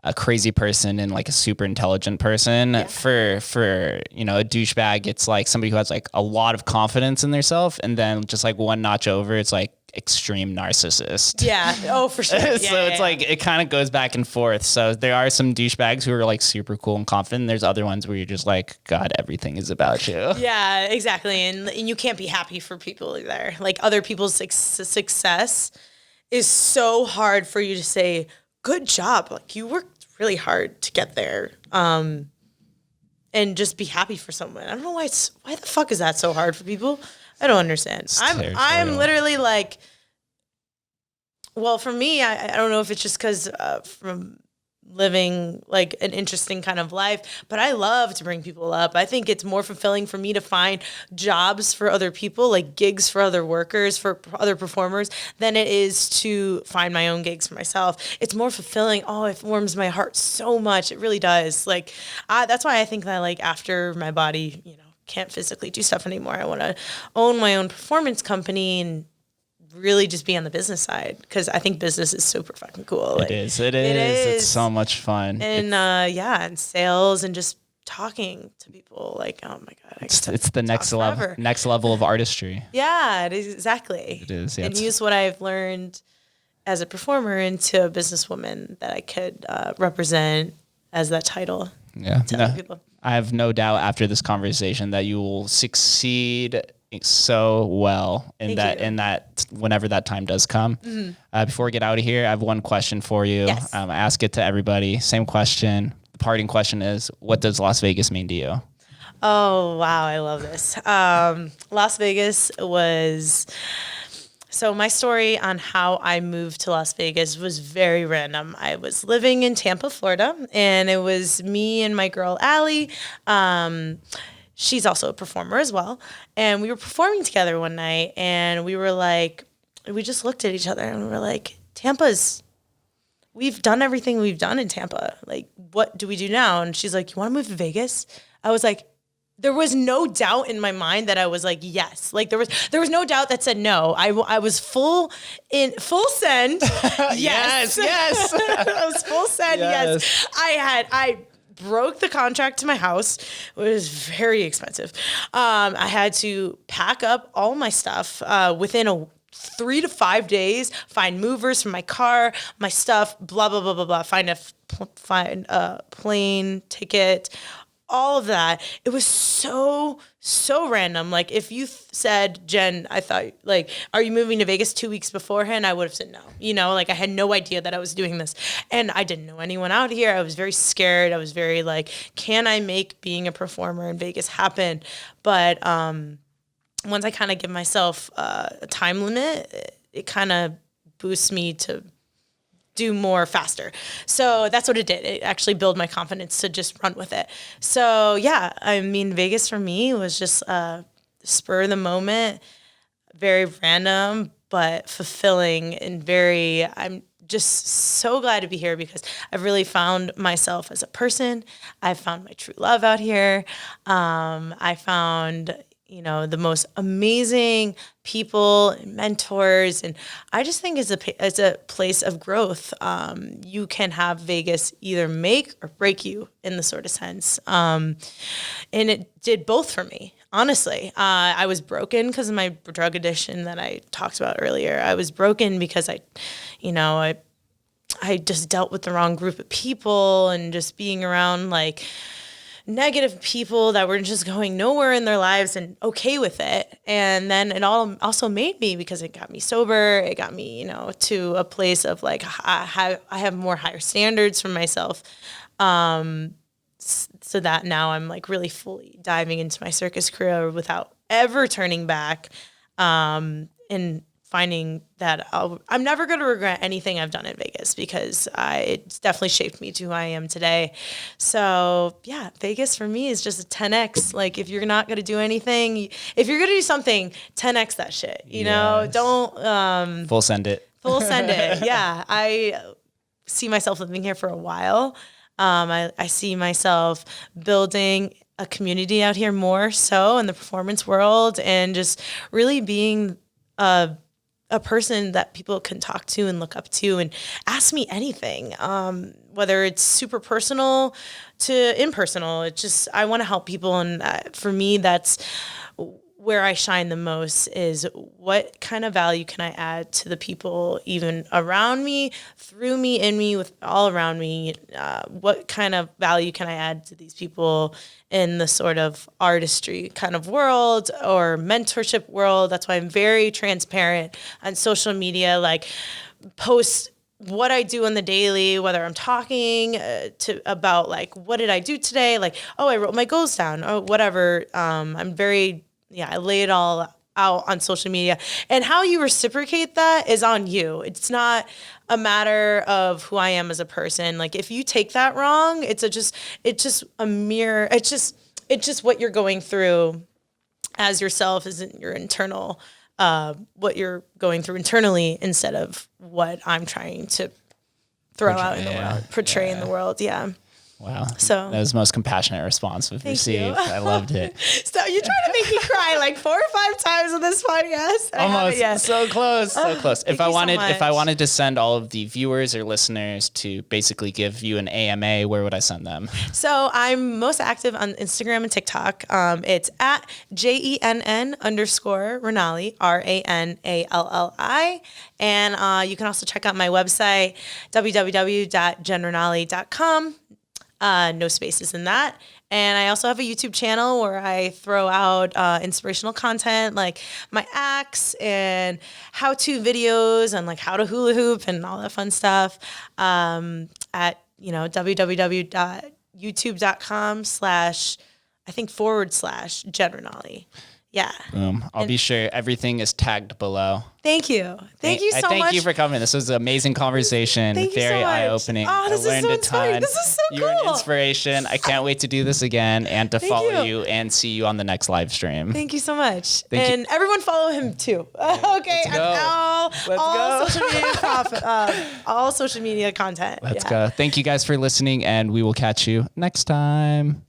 a crazy person and like a super intelligent person. For a douchebag, it's like somebody who has like a lot of confidence in themselves, and then just like one notch over, it's like extreme narcissist. Yeah. Oh, for sure. It's like it kind of goes back and forth. So there are some douchebags who are like super cool and confident. There's other ones where you're just like, God, everything is about you. Yeah, exactly. And you can't be happy for people either. Like, other people's success is so hard for you to say, good job. Like, you worked really hard to get there. And just be happy for someone. I don't know why the fuck is that so hard for people? I don't understand. I'm literally like, well, for me, I don't know if it's just because from living like an interesting kind of life, but I love to bring people up. I think it's more fulfilling for me to find jobs for other people, like gigs for other workers, for other performers, than it is to find my own gigs for myself. It's more fulfilling. Oh, it warms my heart so much. It really does. Like, that's why I think that like after my body, can't physically do stuff anymore, I want to own my own performance company and really just be on the business side, because I think business is super fucking cool. It is. It's so much fun. And and sales and just talking to people. Like, oh my God. It's the next level of artistry. Yeah, it is, exactly. It is. Yeah, and use what I've learned as a performer into a businesswoman that I could represent as that title. Yeah. To other people. I have no doubt after this conversation that you will succeed so well in that whenever that time does come. Mm-hmm. Before we get out of here, I have one question for you. Yes. I ask it to everybody. Same question. The parting question is, what does Las Vegas mean to you? Oh, wow. I love this. Las Vegas was... So my story on how I moved to Las Vegas was very random. I was living in Tampa, Florida, and it was me and my girl, Allie. She's also a performer as well. And we were performing together one night, and we just looked at each other and we were like, we've done everything we've done in Tampa. Like, what do we do now? And she's like, you want to move to Vegas? I was like, there was no doubt in my mind that I was like, yes. Like, there was no doubt that said no. I was full send. Yes. I was full send. Yes. I broke the contract to my house. It was very expensive. I had to pack up all my stuff within 3 to 5 days, find movers for my car, my stuff, blah, blah, blah, blah, blah. Find a plane ticket, all of that. It was so random. Like, if you said, Jen, I thought, like, are you moving to Vegas 2 weeks beforehand? I would have said no. Like, I had no idea that I was doing this. And I didn't know anyone out here. I was very scared. I was very like, can I make being a performer in Vegas happen? But once I kind of give myself a time limit, it kind of boosts me to do more faster. So that's what it did. It actually built my confidence to just run with it. So yeah, I mean, Vegas for me was just spur of the moment, very random, but fulfilling and I'm just so glad to be here because I've really found myself as a person. I found my true love out here. I found the most amazing people and mentors. And I just think it's a place of growth. You can have Vegas either make or break you in the sort of sense. And it did both for me, honestly. I was broken because of my drug addiction that I talked about earlier. I was broken because I just dealt with the wrong group of people and just being around like negative people that were just going nowhere in their lives and okay with it. And then it all also made me, because it got me sober. It got me, to a place of like, I have more higher standards for myself. So that now I'm like really fully diving into my circus career without ever turning back. And finding that I'm never going to regret anything I've done in Vegas, because it's definitely shaped me to who I am today. So yeah, Vegas for me is just a 10X. Like if you're not going to do anything, if you're going to do something, 10X that shit, don't, full send it. Full send it. Yeah. I see myself living here for a while. I see myself building a community out here more so in the performance world, and just really being a person that people can talk to and look up to and ask me anything, whether it's super personal to impersonal. It's just, I want to help people. And for me, that's where I shine the most, is what kind of value can I add to the people even around me, through me, in me, with all around me. What kind of value can I add to these people in the sort of artistry kind of world or mentorship world? That's why I'm very transparent on social media, like post what I do on the daily, whether I'm talking about like, what did I do today? Like, oh, I wrote my goals down or whatever. I'm very, I lay it all out on social media, and how you reciprocate that is on you. It's not a matter of who I am as a person. Like if you take that wrong, it's just a mirror. It's just what you're going through as yourself, isn't your internal, what you're going through internally, instead of what I'm trying to throw out in the world, portray in the world. Yeah. Wow. So that was the most compassionate response we've received. I loved it. So you're trying to make me cry like 4 or 5 times on this podcast. Almost. So close. So close. If I wanted to send all of the viewers or listeners to basically give you an AMA, where would I send them? So I'm most active on Instagram and TikTok. It's at JENN_Renalli, RANALLI. And you can also check out my website, www.jennranalli.com. No spaces in that. And I also have a YouTube channel where I throw out inspirational content, like my acts and how-to videos and like how to hula hoop and all that fun stuff, at www.youtube.com/Jenn Ranalli. Yeah. Boom. I'll be sure everything is tagged below. Thank you. Thank you so much. Thank you for coming. This was an amazing conversation. Thank you Very so much. eye-opening. Oh, this I learned is so a ton. inspiring. This is so cool. You're an inspiration. I can't wait to do this again and to follow you and see you on the next live stream. Thank you so much. And everyone follow him too. Okay. Let's go. All social media all social media content. Let's go. Thank you guys for listening, and we will catch you next time.